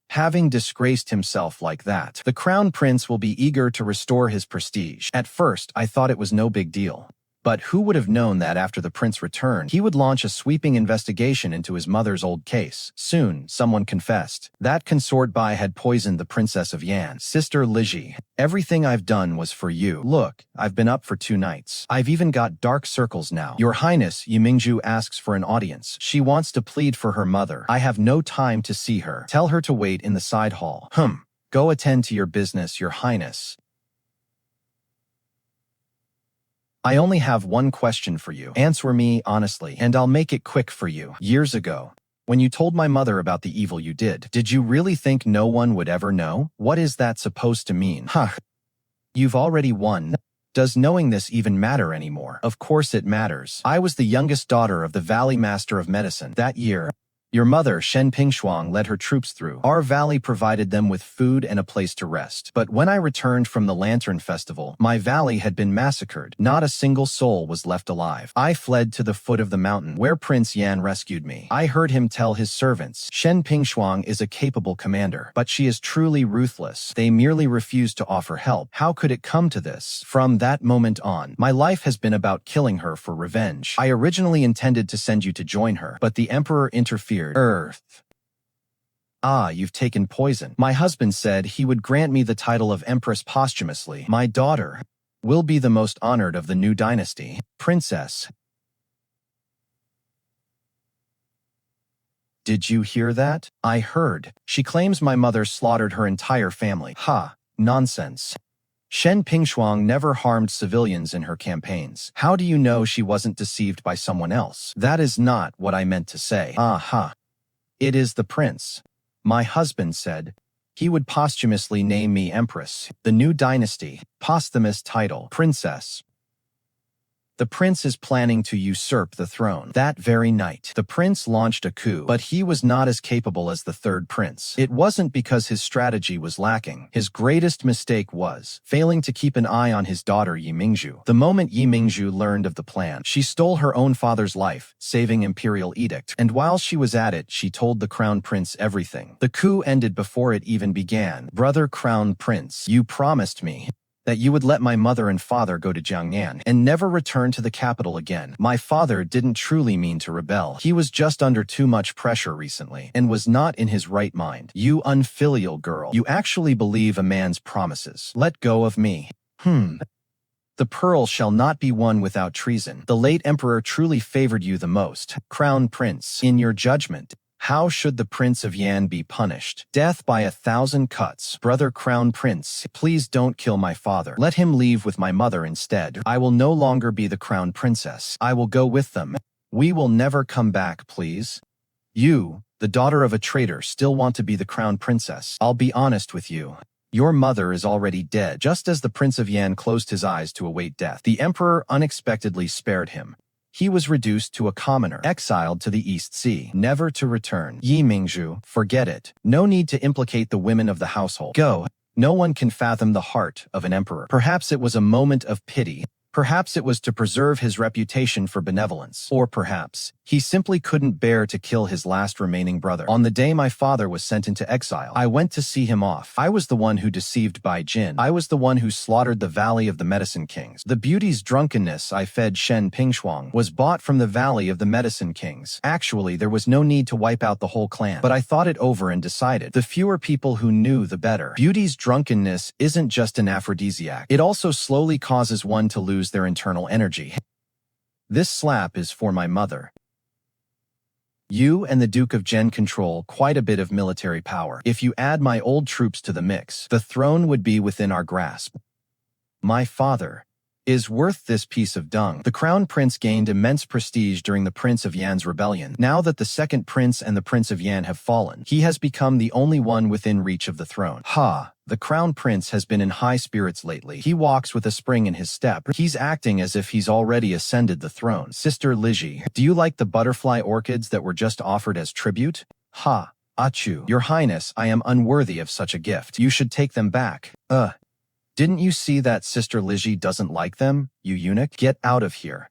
Having disgraced himself like that, the Crown Prince will be eager to restore his prestige. At first, I thought it was no big deal. But who would have known that after the prince returned, he would launch a sweeping investigation into his mother's old case? Soon, someone confessed. That consort Bai had poisoned the Princess of Yan. Sister Lizhi, everything I've done was for you. Look, I've been up for 2 nights. I've even got dark circles now. Your Highness, Yimingju asks for an audience. She wants to plead for her mother. I have no time to see her. Tell her to wait in the side hall. Go attend to your business, Your Highness. I only have one question for you. Answer me honestly, and I'll make it quick for you. Years ago, when you told my mother about the evil you did you really think no one would ever know? What is that supposed to mean? You've already won. Does knowing this even matter anymore? Of course it matters. I was the youngest daughter of the Valley Master of Medicine. That year, Your mother, Shen Pingshuang, led her troops through. Our valley provided them with food and a place to rest. But when I returned from the Lantern Festival, my valley had been massacred. Not a single soul was left alive. I fled to the foot of the mountain, where Prince Yan rescued me. I heard him tell his servants, Shen Pingshuang is a capable commander, but she is truly ruthless. They merely refuse to offer help. How could it come to this? From that moment on, my life has been about killing her for revenge. I originally intended to send you to join her, but the Emperor interfered. Earth. Ah, you've taken poison. My husband said he would grant me the title of Empress posthumously. My daughter will be the most honored of the new dynasty. Princess. Did you hear that? I heard. She claims my mother slaughtered her entire family. Ha, nonsense. Shen Pingshuang never harmed civilians in her campaigns. How do you know she wasn't deceived by someone else? That is not what I meant to say. Aha. It is the prince. My husband said he would posthumously name me Empress. The new dynasty, posthumous title, Princess. The prince is planning to usurp the throne. That very night, the prince launched a coup, but he was not as capable as the third prince. It wasn't because his strategy was lacking. His greatest mistake was failing to keep an eye on his daughter Yi Mingzhu. The moment Yi Mingzhu learned of the plan, she stole her own father's life, saving imperial edict. And while she was at it, she told the crown prince everything. The coup ended before it even began. Brother crown prince, you promised me that you would let my mother and father go to Jiangnan and never return to the capital again. My father didn't truly mean to rebel. He was just under too much pressure recently and was not in his right mind. You unfilial girl. You actually believe a man's promises. Let go of me. The pearl shall not be won without treason. The late emperor truly favored you the most. Crown prince, in your judgment, how should the Prince of Yan be punished? Death by 1,000 cuts. Brother Crown Prince, please don't kill my father. Let him leave with my mother instead. I will no longer be the Crown Princess. I will go with them. We will never come back, please. You, the daughter of a traitor, still want to be the Crown Princess. I'll be honest with you. Your mother is already dead. Just as the Prince of Yan closed his eyes to await death, the Emperor unexpectedly spared him. He was reduced to a commoner, exiled to the East Sea, never to return. Yi Mingzhu, forget it. No need to implicate the women of the household. Go. No one can fathom the heart of an emperor. Perhaps it was a moment of pity. Perhaps it was to preserve his reputation for benevolence. Or perhaps he simply couldn't bear to kill his last remaining brother. On the day my father was sent into exile, I went to see him off. I was the one who deceived Bai Jin. I was the one who slaughtered the Valley of the Medicine Kings. The beauty's drunkenness I fed Shen Pingshuang was bought from the Valley of the Medicine Kings. Actually, there was no need to wipe out the whole clan. But I thought it over and decided the fewer people who knew, the better. Beauty's drunkenness isn't just an aphrodisiac. It also slowly causes one to lose their internal energy. This slap is for my mother. You and the Duke of Zhen control quite a bit of military power. If you add my old troops to the mix, the throne would be within our grasp. My father is worth this piece of dung. The crown prince gained immense prestige during the Prince of Yan's rebellion. Now that the second prince and the Prince of Yan have fallen, he has become the only one within reach of the throne. Ha! The crown prince has been in high spirits lately. He walks with a spring in his step. He's acting as if he's already ascended the throne. Sister Lizhi, do you like the butterfly orchids that were just offered as tribute? Ha! Achu. Your Highness, I am unworthy of such a gift. You should take them back. Didn't you see that Sister Lizhi doesn't like them, you eunuch? Get out of here.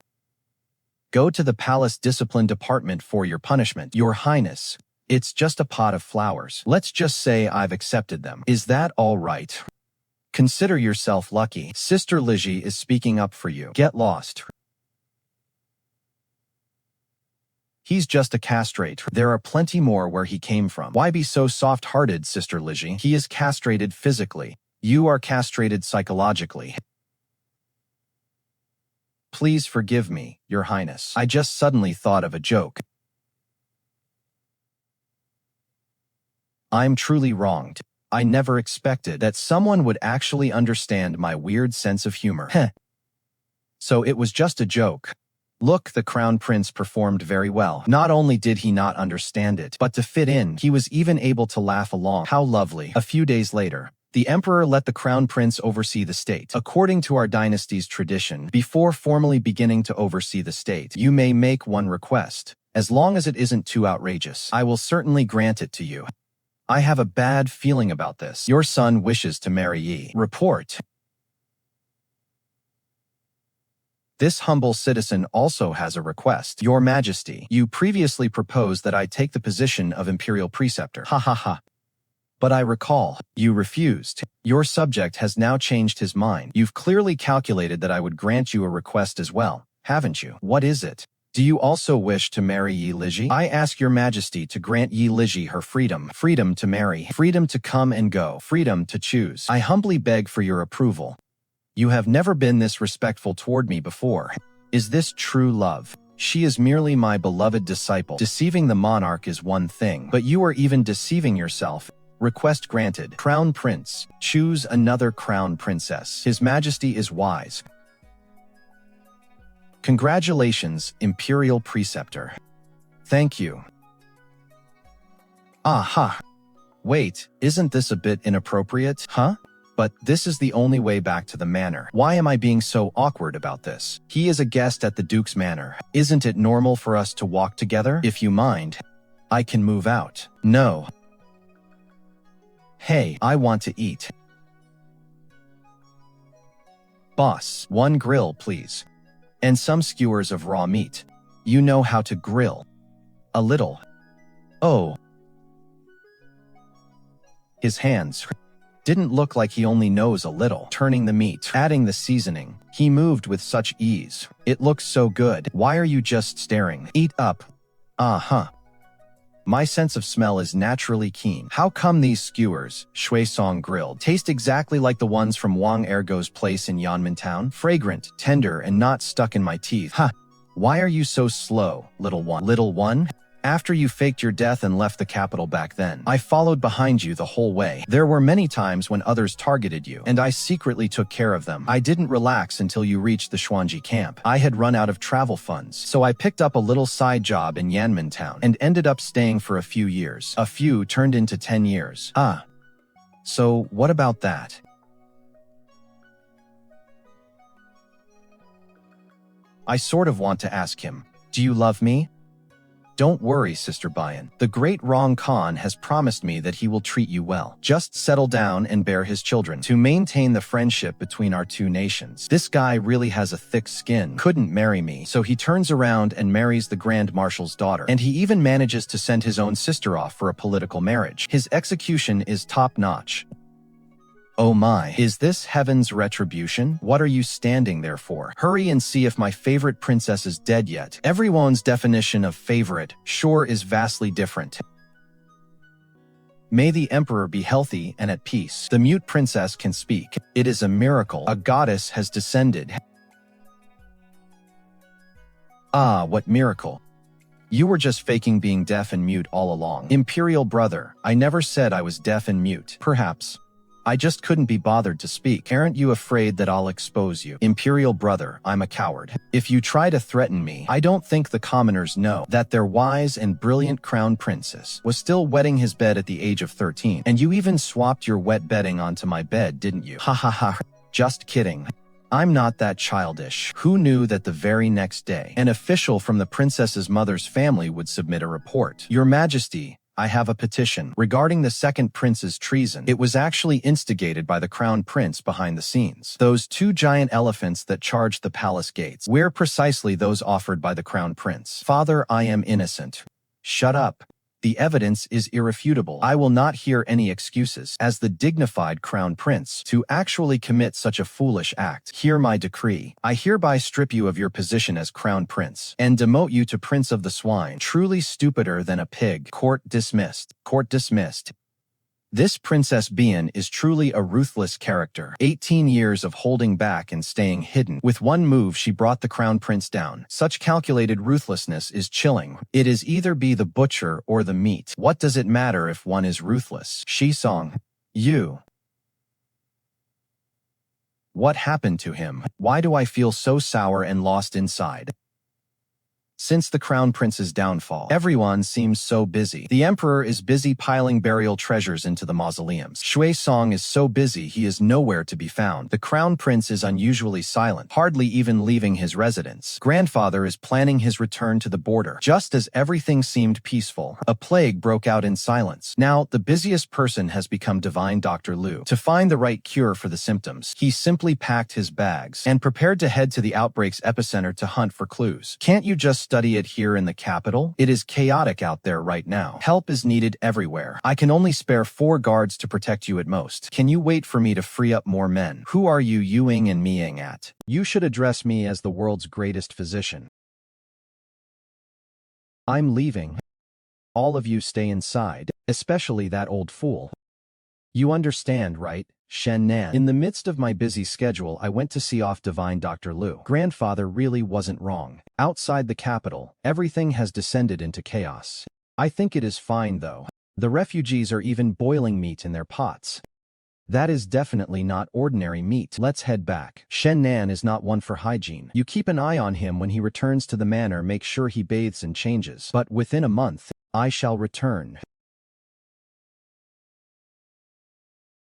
Go to the palace discipline department for your punishment. Your Highness, it's just a pot of flowers. Let's just say I've accepted them. Is that all right? Consider yourself lucky. Sister Lizhi is speaking up for you. Get lost. He's just a castrate. There are plenty more where he came from. Why be so soft-hearted, Sister Lizhi? He is castrated physically. You are castrated psychologically. Please forgive me, Your Highness. I just suddenly thought of a joke. I'm truly wronged. I never expected that someone would actually understand my weird sense of humor. So it was just a joke. Look, the Crown Prince performed very well. Not only did he not understand it, but to fit in, he was even able to laugh along. How lovely. A few days later, the emperor let the crown prince oversee the state. According to our dynasty's tradition, before formally beginning to oversee the state, you may make one request. As long as it isn't too outrageous, I will certainly grant it to you. I have a bad feeling about this. Your son wishes to marry Yi. Report. This humble citizen also has a request. Your Majesty, you previously proposed that I take the position of imperial preceptor. Ha ha ha. But I recall, you refused. Your subject has now changed his mind. You've clearly calculated that I would grant you a request as well, haven't you? What is it? Do you also wish to marry Yi Lizhi? I ask your Majesty to grant Yi Lizhi her freedom. Freedom to marry. Freedom to come and go. Freedom to choose. I humbly beg for your approval. You have never been this respectful toward me before. Is this true love? She is merely my beloved disciple. Deceiving the monarch is one thing, but you are even deceiving yourself. Request granted. Crown Prince. Choose another Crown Princess. His Majesty is wise. Congratulations, Imperial Preceptor. Thank you. Aha. Wait, isn't this a bit inappropriate? Huh? But this is the only way back to the manor. Why am I being so awkward about this? He is a guest at the Duke's manor. Isn't it normal for us to walk together? If you mind, I can move out. No. Hey, I want to eat. Boss, one grill, please. And some skewers of raw meat. You know how to grill. A little. Oh. His hands didn't look like he only knows a little. Turning the meat, adding the seasoning. He moved with such ease. It looks so good. Why are you just staring? Eat up. Uh-huh. My sense of smell is naturally keen. How come these skewers, shui song grilled, taste exactly like the ones from Wang Ergo's place in Yanmen Town? Fragrant, tender, and not stuck in my teeth. Ha! Why are you so slow, little one? Little one? After you faked your death and left the capital back then, I followed behind you the whole way. There were many times when others targeted you, and I secretly took care of them. I didn't relax until you reached the Xuanji camp. I had run out of travel funds, so I picked up a little side job in Yanmen Town and ended up staying for a few years. A few turned into 10 years. Ah. So, what about that? I sort of want to ask him, do you love me? Don't worry, Sister Bayan. The great Rong Khan has promised me that he will treat you well. Just settle down and bear his children to maintain the friendship between our two nations. This guy really has a thick skin. Couldn't marry me, so he turns around and marries the Grand Marshal's daughter. And he even manages to send his own sister off for a political marriage. His execution is top-notch. Oh my, is this heaven's retribution? What are you standing there for? Hurry and see if my favorite princess is dead yet. Everyone's definition of favorite, sure, is vastly different. May the emperor be healthy and at peace. The mute princess can speak. It is a miracle. A goddess has descended. Ah, what miracle. You were just faking being deaf and mute all along. Imperial brother, I never said I was deaf and mute. Perhaps. I just couldn't be bothered to speak. Aren't you afraid that I'll expose you? Imperial brother, I'm a coward. If you try to threaten me, I don't think the commoners know that their wise and brilliant crown princess was still wetting his bed at the age of 13. And you even swapped your wet bedding onto my bed, didn't you? Ha ha ha. Just kidding. I'm not that childish. Who knew that the very next day, an official from the princess's mother's family would submit a report? Your Majesty, I have a petition regarding the second prince's treason. It was actually instigated by the crown prince behind the scenes. Those two giant elephants that charged the palace gates were precisely those offered by the crown prince. Father, I am innocent. Shut up. The evidence is irrefutable. I will not hear any excuses as the dignified crown prince to actually commit such a foolish act. Hear my decree. I hereby strip you of your position as crown prince and demote you to prince of the swine. Truly stupider than a pig. Court dismissed. Court dismissed. This Princess Bian is truly a ruthless character. 18 years of holding back and staying hidden. With one move, she brought the crown prince down. Such calculated ruthlessness is chilling. It is either be the butcher or the meat. What does it matter if one is ruthless? Shisong. You. What happened to him? Why do I feel so sour and lost inside? Since the crown prince's downfall, everyone seems so busy. The emperor is busy piling burial treasures into the mausoleums. Shui Song is so busy he is nowhere to be found. The crown prince is unusually silent, hardly even leaving his residence. Grandfather is planning his return to the border. Just as everything seemed peaceful, a plague broke out in silence. Now, the busiest person has become divine Dr. Lu. To find the right cure for the symptoms, he simply packed his bags and prepared to head to the outbreak's epicenter to hunt for clues. Can't you just study it here in the capital? It is chaotic out there right now. Help is needed everywhere. I can only spare 4 guards to protect you at most. Can you wait for me to free up more men? Who are you youing and meing at? You should address me as the world's greatest physician. I'm leaving. All of you stay inside, especially that old fool. You understand, right, Shen Nan? In the midst of my busy schedule, I went to see off divine Dr. Lu. Grandfather really wasn't wrong. Outside the capital, everything has descended into chaos. I think it is fine, though. The refugees are even boiling meat in their pots. That is definitely not ordinary meat. Let's head back. Shen Nan is not one for hygiene. You keep an eye on him when he returns to the manor. Make sure he bathes and changes. But within a month, I shall return.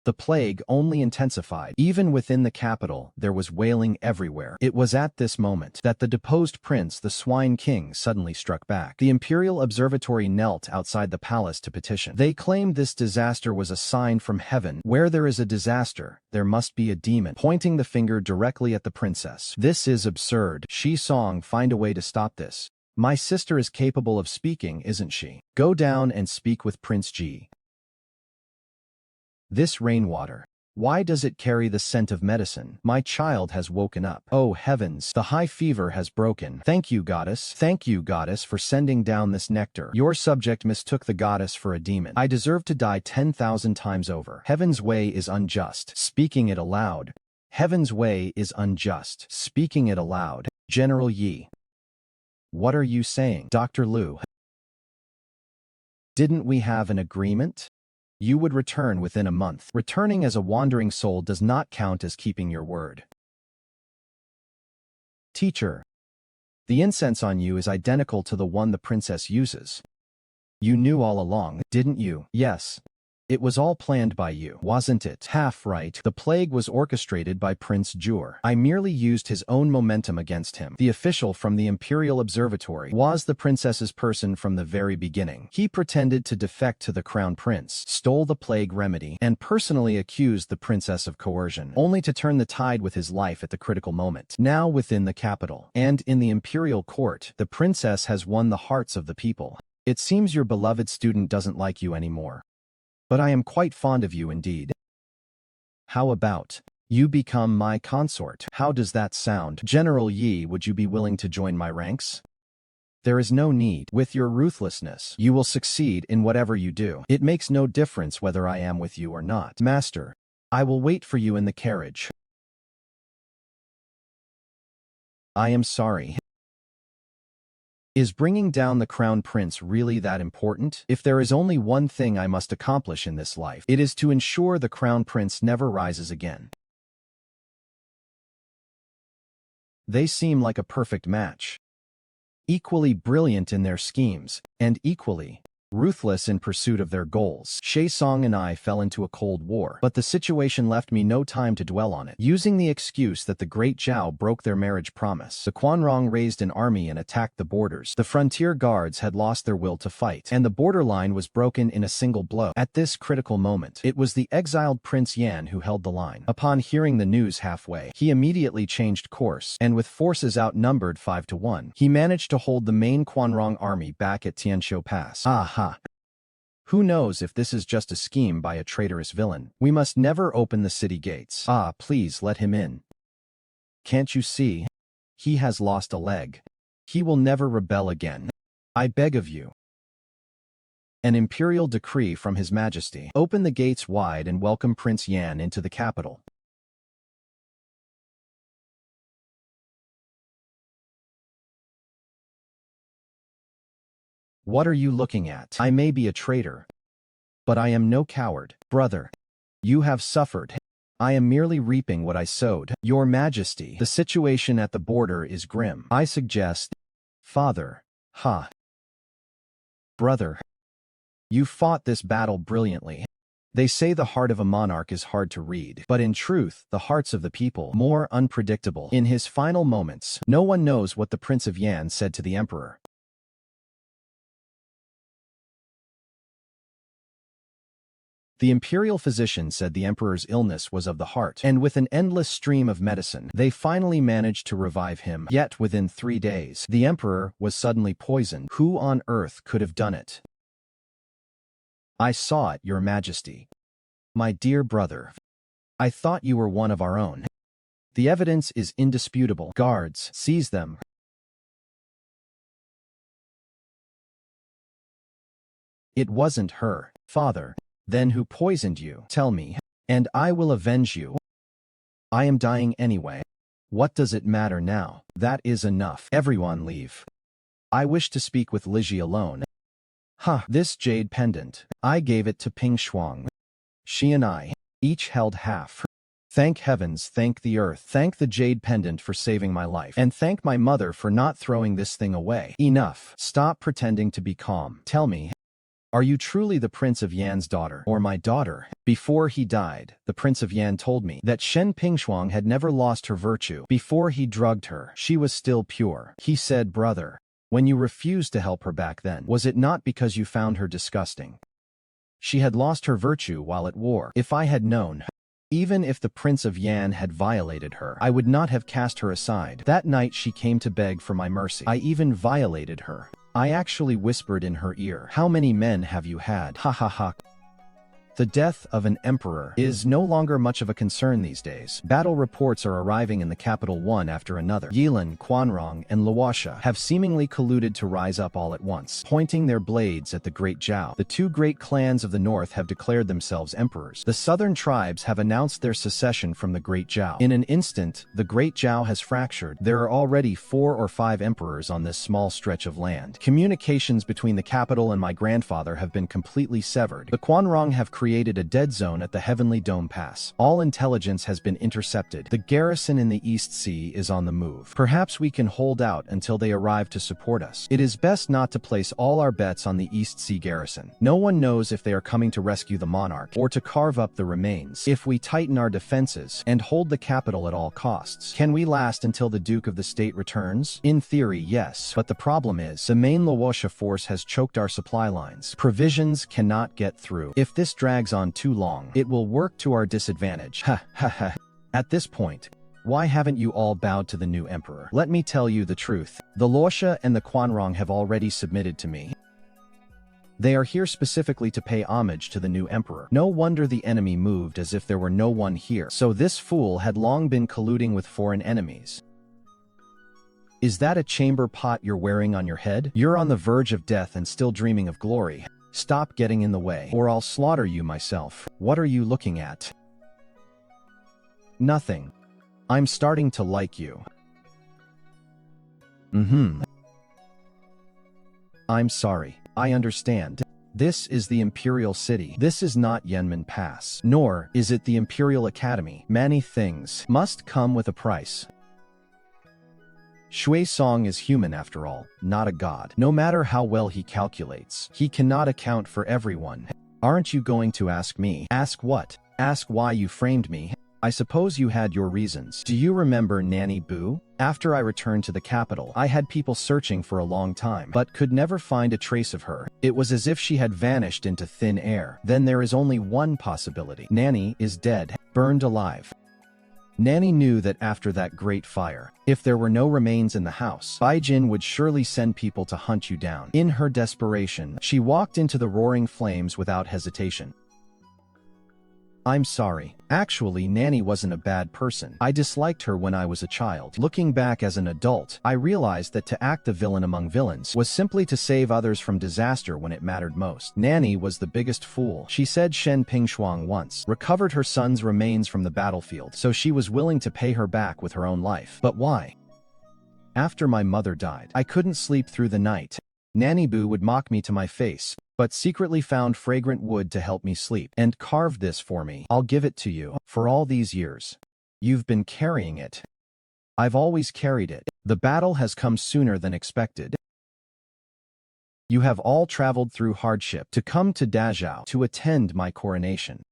The plague only intensified. Even within the capital, there was wailing everywhere. It was at this moment that the deposed prince, the Swine King, suddenly struck back. The Imperial Observatory knelt outside the palace to petition. They claimed this disaster was a sign from heaven. Where there is a disaster, there must be a demon, pointing the finger directly at the princess. This is absurd. Shi Song, find a way to stop this. My sister is capable of speaking, isn't she? Go down and speak with Prince Ji. This rainwater. Why does it carry the scent of medicine? My child has woken up. Oh heavens, the high fever has broken. Thank you, goddess. Thank you, goddess, for sending down this nectar. Your subject mistook the goddess for a demon. I deserve to die 10,000 times over. Heaven's way is unjust. Speaking it aloud. Heaven's way is unjust. Speaking it aloud. General Yi. What are you saying, Dr. Lu? Didn't we have an agreement? You would return within a month. Returning as a wandering soul does not count as keeping your word. Teacher, the incense on you is identical to the one the princess uses. You knew all along, didn't you? Yes. It was all planned by you, wasn't it? Half right. The plague was orchestrated by Prince Jur. I merely used his own momentum against him. The official from the Imperial Observatory was the princess's person from the very beginning. He pretended to defect to the crown prince, stole the plague remedy, and personally accused the princess of coercion, only to turn the tide with his life at the critical moment. Now within the capital, and in the imperial court, the princess has won the hearts of the people. It seems your beloved student doesn't like you anymore. But I am quite fond of you indeed. How about you become my consort? How does that sound? General Yi, would you be willing to join my ranks? There is no need. With your ruthlessness, you will succeed in whatever you do. It makes no difference whether I am with you or not. Master, I will wait for you in the carriage. I am sorry. Is bringing down the crown prince really that important? If there is only one thing I must accomplish in this life, it is to ensure the crown prince never rises again. They seem like a perfect match. Equally brilliant in their schemes, and equally ruthless in pursuit of their goals. Shui Song and I fell into a cold war, but the situation left me no time to dwell on it. Using the excuse that the great Zhao broke their marriage promise, the Quanrong raised an army and attacked the borders. The frontier guards had lost their will to fight, and the borderline was broken in a single blow. At this critical moment, it was the exiled Prince Yan who held the line. Upon hearing the news halfway, he immediately changed course, and with forces outnumbered 5-1, he managed to hold the main Quanrong army back at Tianqiu Pass. Aha! Who knows if this is just a scheme by a traitorous villain? We must never open the city gates. Ah, please let him in. Can't you see? He has lost a leg. He will never rebel again. I beg of you. An imperial decree from His Majesty. Open the gates wide and welcome Prince Yan into the capital. What are you looking at? I may be a traitor, but I am no coward. Brother, you have suffered. I am merely reaping what I sowed. Your Majesty, the situation at the border is grim. I suggest, Father, Ha! Brother, you fought this battle brilliantly. They say the heart of a monarch is hard to read, but in truth, the hearts of the people more unpredictable. In his final moments, no one knows what the Prince of Yan said to the emperor. The imperial physician said the emperor's illness was of the heart, and with an endless stream of medicine, they finally managed to revive him. Yet within 3 days, the emperor was suddenly poisoned. Who on earth could have done it? I saw it, Your Majesty. My dear brother, I thought you were one of our own. The evidence is indisputable. Guards, seize them. It wasn't her, father. Then who poisoned you? Tell me, and I will avenge you. I am dying anyway. What does it matter now? That is enough. Everyone leave. I wish to speak with Lizhi alone. This jade pendant. I gave it to Ping Shuang. She and I each held half. Thank heavens, thank the earth, thank the jade pendant for saving my life, and thank my mother for not throwing this thing away. Enough. Stop pretending to be calm. Tell me, are you truly the Prince of Yan's daughter, or my daughter? Before he died, the Prince of Yan told me that Shen Pingshuang had never lost her virtue. Before he drugged her, she was still pure. He said, brother, when you refused to help her back then, was it not because you found her disgusting? She had lost her virtue while at war. If I had known, even if the Prince of Yan had violated her, I would not have cast her aside. That night she came to beg for my mercy. I even violated her. I actually whispered in her ear, how many men have you had? Ha ha ha. The death of an emperor is no longer much of a concern these days. Battle reports are arriving in the capital one after another. Yilan, Quanrong, and Luosha have seemingly colluded to rise up all at once, pointing their blades at the Great Zhao. The 2 great clans of the north have declared themselves emperors. The southern tribes have announced their secession from the Great Zhao. In an instant, the Great Zhao has fractured. There are already 4 or 5 emperors on this small stretch of land. Communications between the capital and my grandfather have been completely severed. The Quanrong have created a dead zone at the Heavenly Dome Pass. All intelligence has been intercepted. The garrison in the East Sea is on the move. Perhaps we can hold out until they arrive to support us. It is best not to place all our bets on the East Sea garrison. No one knows if they are coming to rescue the monarch or to carve up the remains. If we tighten our defenses and hold the capital at all costs, can we last until the Duke of the State returns? In theory, yes, but the problem is the main Luosha force has choked our supply lines. Provisions cannot get through. If this drags on too long, it will work to our disadvantage. At this point, why haven't you all bowed to the new emperor? Let me tell you the truth. The Luosha and the Quanrong have already submitted to me. They are here specifically to pay homage to the new emperor. No wonder the enemy moved as if there were no one here. So this fool had long been colluding with foreign enemies. Is that a chamber pot you're wearing on your head? You're on the verge of death and still dreaming of glory. Stop getting in the way, or I'll slaughter you myself. What are you looking at? Nothing. I'm starting to like you. I'm sorry. I understand. This is the Imperial City. This is not Yanmen Pass. Nor is it the Imperial Academy. Many things must come with a price. Shui Song is human after all, not a god. No matter how well he calculates, he cannot account for everyone. Aren't you going to ask me? Ask what? Ask why you framed me? I suppose you had your reasons. Do you remember Nanny Boo? After I returned to the capital, I had people searching for a long time, but could never find a trace of her. It was as if she had vanished into thin air. Then there is only one possibility. Nanny is dead, burned alive. Nanny knew that after that great fire, if there were no remains in the house, Baijin would surely send people to hunt you down. In her desperation, she walked into the roaring flames without hesitation. I'm sorry. Actually, Nanny wasn't a bad person. I disliked her when I was a child. Looking back as an adult, I realized that to act the villain among villains was simply to save others from disaster when it mattered most. Nanny was the biggest fool. She said Shen Pingshuang once recovered her son's remains from the battlefield, so she was willing to pay her back with her own life. But why? After my mother died, I couldn't sleep through the night. Nanny Boo would mock me to my face, but secretly found fragrant wood to help me sleep, and carved this for me. I'll give it to you. For all these years, you've been carrying it. I've always carried it. The battle has come sooner than expected. You have all traveled through hardship to come to Dazhao to attend my coronation.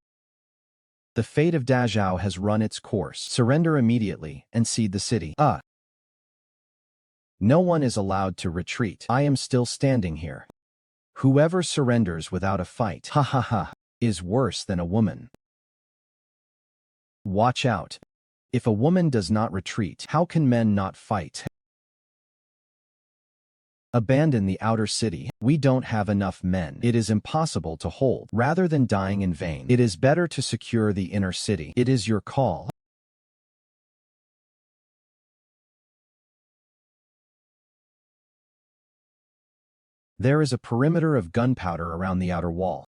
The fate of Dazhao has run its course. Surrender immediately and cede the city. No one is allowed to retreat. I am still standing here. Whoever surrenders without a fight, is worse than a woman. Watch out. If a woman does not retreat, how can men not fight? Abandon the outer city. We don't have enough men. It is impossible to hold. Rather than dying in vain, it is better to secure the inner city. It is your call. There is a perimeter of gunpowder around the outer wall.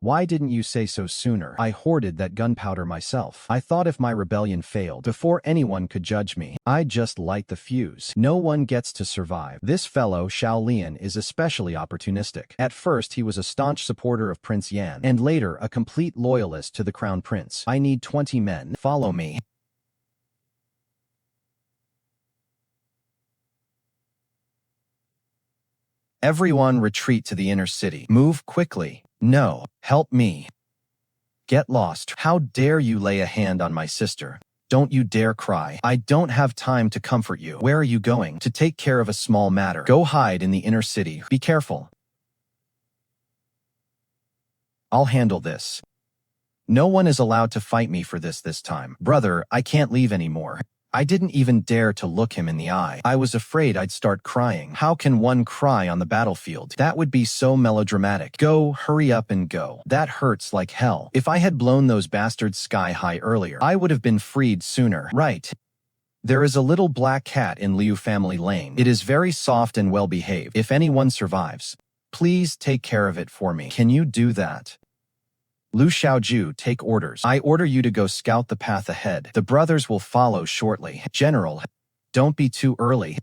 Why didn't you say so sooner? I hoarded that gunpowder myself. I thought if my rebellion failed, before anyone could judge me, I'd just light the fuse. No one gets to survive. This fellow, Xiao Lian, is especially opportunistic. At first, he was a staunch supporter of Prince Yan, and later a complete loyalist to the crown prince. I need 20 men. Follow me. Everyone retreat to the inner city. Move quickly. No, help me. Get lost. How dare you lay a hand on my sister? Don't you dare cry. I don't have time to comfort you. Where are you going? To take care of a small matter. Go hide in the inner city. Be careful. I'll handle this. No one is allowed to fight me for this time. Brother, I can't leave anymore. I didn't even dare to look him in the eye. I was afraid I'd start crying. How can one cry on the battlefield? That would be so melodramatic. Go, hurry up and go. That hurts like hell. If I had blown those bastards sky high earlier, I would have been freed sooner. Right. There is a little black cat in Liu Family Lane. It is very soft and well-behaved. If anyone survives, please take care of it for me. Can you do that? Lu Xiaoju, take orders. I order you to go scout the path ahead. The brothers will follow shortly. General, don't be too early.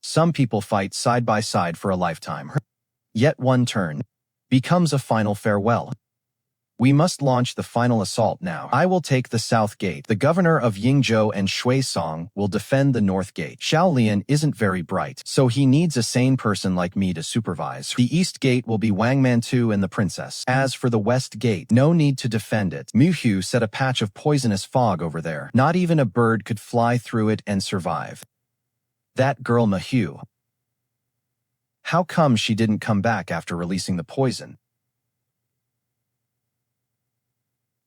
Some people fight side by side for a lifetime. Yet one turn becomes a final farewell. We must launch the final assault now. I will take the south gate. The governor of Yingzhou and Shuisong will defend the north gate. Xiao Lian isn't very bright, so he needs a sane person like me to supervise. The east gate will be Wang Mantu and the princess. As for the west gate, no need to defend it. Mu Hu set a patch of poisonous fog over there. Not even a bird could fly through it and survive. That girl Ma Hu. How come she didn't come back after releasing the poison?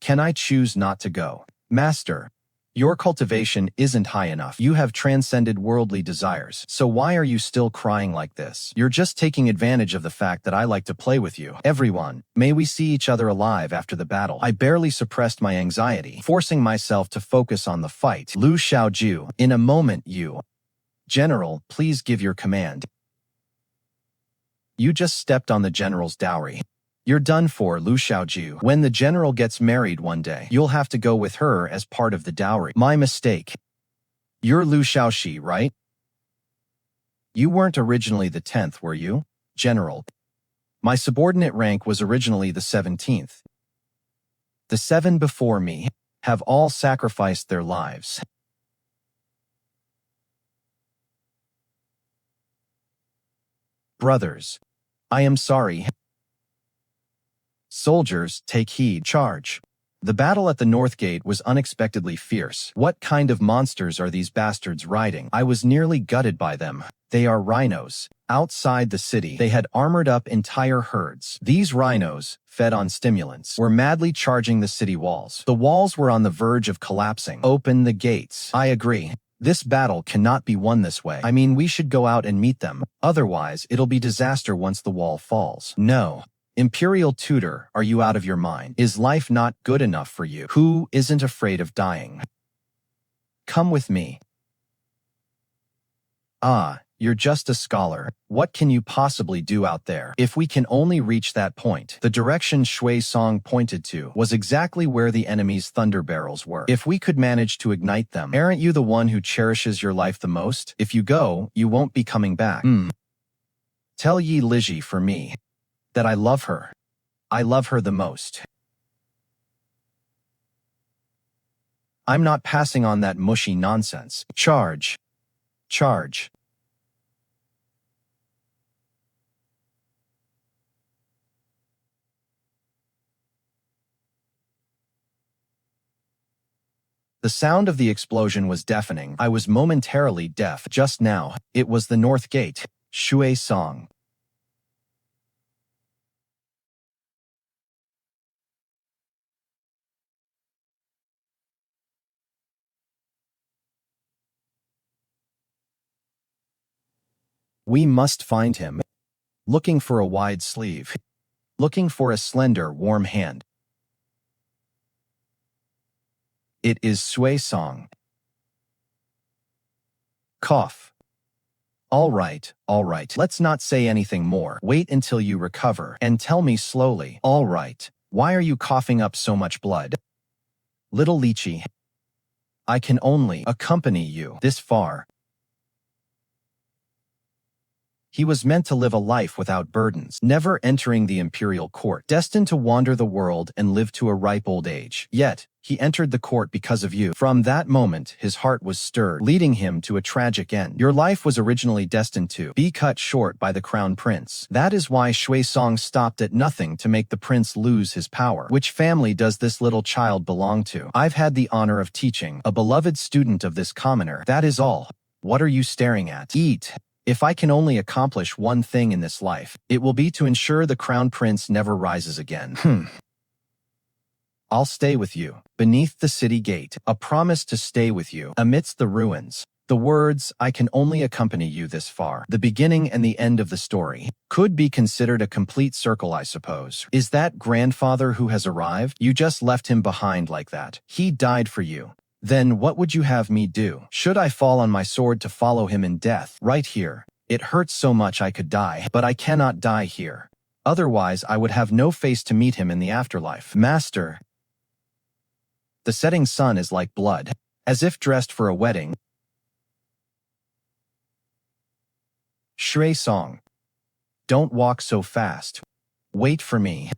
Can I choose not to go? Master, your cultivation isn't high enough. You have transcended worldly desires. So why are you still crying like this? You're just taking advantage of the fact that I like to play with you. Everyone, may we see each other alive after the battle. I barely suppressed my anxiety, forcing myself to focus on the fight. Lu Xiaoju, in a moment you. General, please give your command. You just stepped on the general's dowry. You're done for, Lu Xiaoju. When the general gets married one day, you'll have to go with her as part of the dowry. My mistake. You're Lu Xiaoxi, right? You weren't originally the 10th, were you? General. My subordinate rank was originally the 17th. The 7 before me have all sacrificed their lives. Brothers, I am sorry. Soldiers, take heed. Charge. The battle at the North Gate was unexpectedly fierce. What kind of monsters are these bastards riding? I was nearly gutted by them. They are rhinos. Outside the city, they had armored up entire herds. These rhinos, fed on stimulants, were madly charging the city walls. The walls were on the verge of collapsing. Open the gates. I agree. This battle cannot be won this way. I mean, we should go out and meet them. Otherwise, it'll be disaster once the wall falls. No. Imperial tutor, are you out of your mind? Is life not good enough for you? Who isn't afraid of dying? Come with me. Ah, you're just a scholar. What can you possibly do out there? If we can only reach that point. The direction Shui Song pointed to was exactly where the enemy's thunder barrels were. If we could manage to ignite them, aren't you the one who cherishes your life the most? If you go, you won't be coming back. Tell Yi Lizhi for me that I love her. I love her the most. I'm not passing on that mushy nonsense. Charge. Charge. The sound of the explosion was deafening. I was momentarily deaf. Just now, it was the North Gate. Shui Song. We must find him. Looking for a wide sleeve. Looking for a slender, warm hand. It is Sui Song. Cough. All right. Let's not say anything more. Wait until you recover and tell me slowly. All right. Why are you coughing up so much blood? Little Lizhi, I can only accompany you this far. He was meant to live a life without burdens, never entering the imperial court, destined to wander the world and live to a ripe old age. Yet, he entered the court because of you. From that moment, his heart was stirred, leading him to a tragic end. Your life was originally destined to be cut short by the crown prince. That is why Shui Song stopped at nothing to make the prince lose his power. Which family does this little child belong to? I've had the honor of teaching a beloved student of this commoner. That is all. What are you staring at? Eat. If I can only accomplish one thing in this life, it will be to ensure the crown prince never rises again. I'll stay with you, beneath the city gate, a promise to stay with you, amidst the ruins. The words, I can only accompany you this far, the beginning and the end of the story, could be considered a complete circle, I suppose. Is that grandfather who has arrived? You just left him behind like that. He died for you. Then what would you have me do? Should I fall on my sword to follow him in death? Right here. It hurts so much I could die, but I cannot die here. Otherwise, I would have no face to meet him in the afterlife. Master. The setting sun is like blood, as if dressed for a wedding. Shui Song. Don't walk so fast. Wait for me.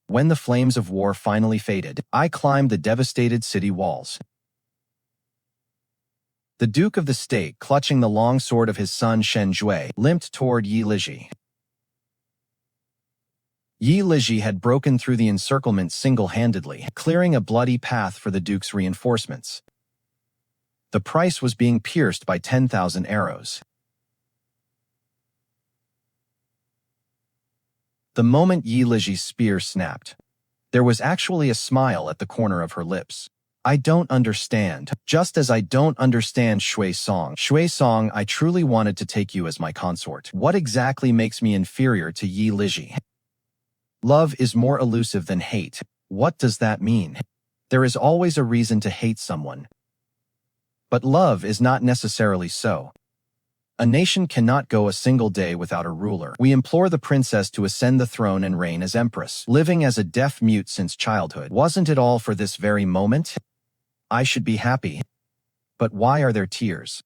When the flames of war finally faded, I climbed the devastated city walls. The Duke of the State, clutching the long sword of his son Shen Jue, limped toward Li Zhi. Li Zhi had broken through the encirclement single-handedly, clearing a bloody path for the Duke's reinforcements. The price was being pierced by 10,000 arrows. The moment Li Zhi's spear snapped, there was actually a smile at the corner of her lips. I don't understand, just as I don't understand Shui Song. Shui Song, I truly wanted to take you as my consort. What exactly makes me inferior to Li Zhi? Love is more elusive than hate. What does that mean? There is always a reason to hate someone. But love is not necessarily so. A nation cannot go a single day without a ruler. We implore the princess to ascend the throne and reign as empress, living as a deaf mute since childhood. Wasn't it all for this very moment? I should be happy. But why are there tears?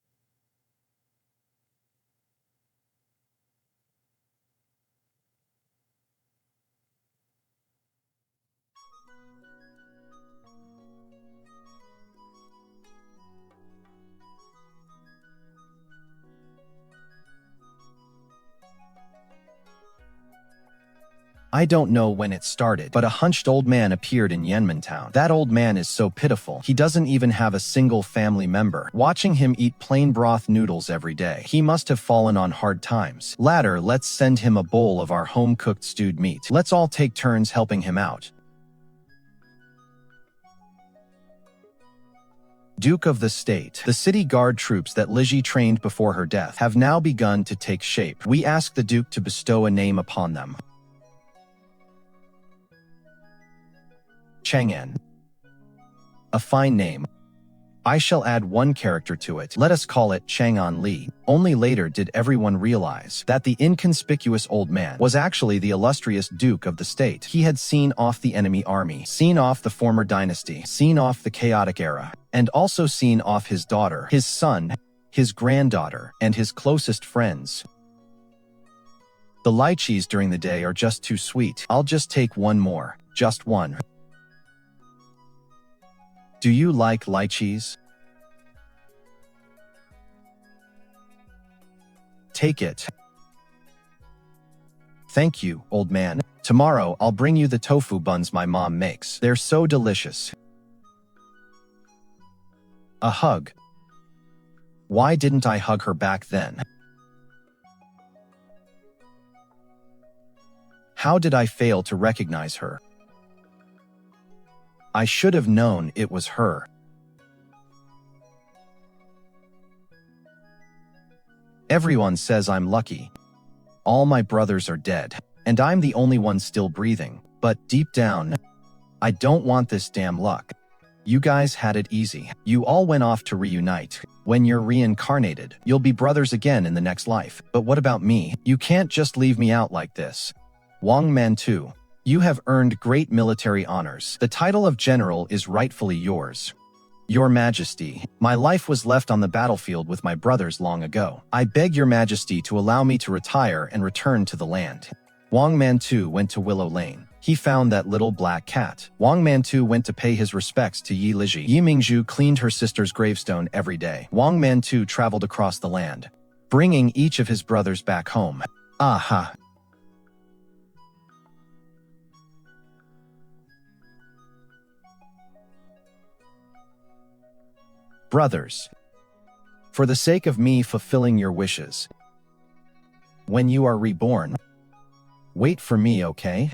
I don't know when it started, but a hunched old man appeared in Yanmen town. That old man is so pitiful. He doesn't even have a single family member. Watching him eat plain broth noodles every day, he must have fallen on hard times. Latter, let's send him a bowl of our home-cooked stewed meat. Let's all take turns helping him out. Duke of the State. The city guard troops that Lizhi trained before her death have now begun to take shape. We ask the Duke to bestow a name upon them. Chang'an. A fine name. I shall add one character to it. Let us call it Chang'an Li. Only later did everyone realize that the inconspicuous old man was actually the illustrious Duke of the State. He had seen off the enemy army, seen off the former dynasty, seen off the chaotic era, and also seen off his daughter, his son, his granddaughter, and his closest friends. The lychees during the day are just too sweet. I'll just take one more. Just one. Do you like lychees? Take it. Thank you, old man. Tomorrow I'll bring you the tofu buns my mom makes. They're so delicious. A hug. Why didn't I hug her back then? How did I fail to recognize her? I should have known it was her. Everyone says I'm lucky. All my brothers are dead, and I'm the only one still breathing. But deep down, I don't want this damn luck. You guys had it easy. You all went off to reunite. When you're reincarnated, you'll be brothers again in the next life. But what about me? You can't just leave me out like this. Wang Mantu, you have earned great military honors. The title of general is rightfully yours. Your Majesty, my life was left on the battlefield with my brothers long ago. I beg your Majesty to allow me to retire and return to the land. Wang Mantu went to Willow Lane. He found that little black cat. Wang Mantu went to pay his respects to Yi Lizhi. Yi Mingzhu cleaned her sister's gravestone every day. Wang Mantu traveled across the land, bringing each of his brothers back home. Aha! Brothers, for the sake of me fulfilling your wishes, when you are reborn, wait for me, okay?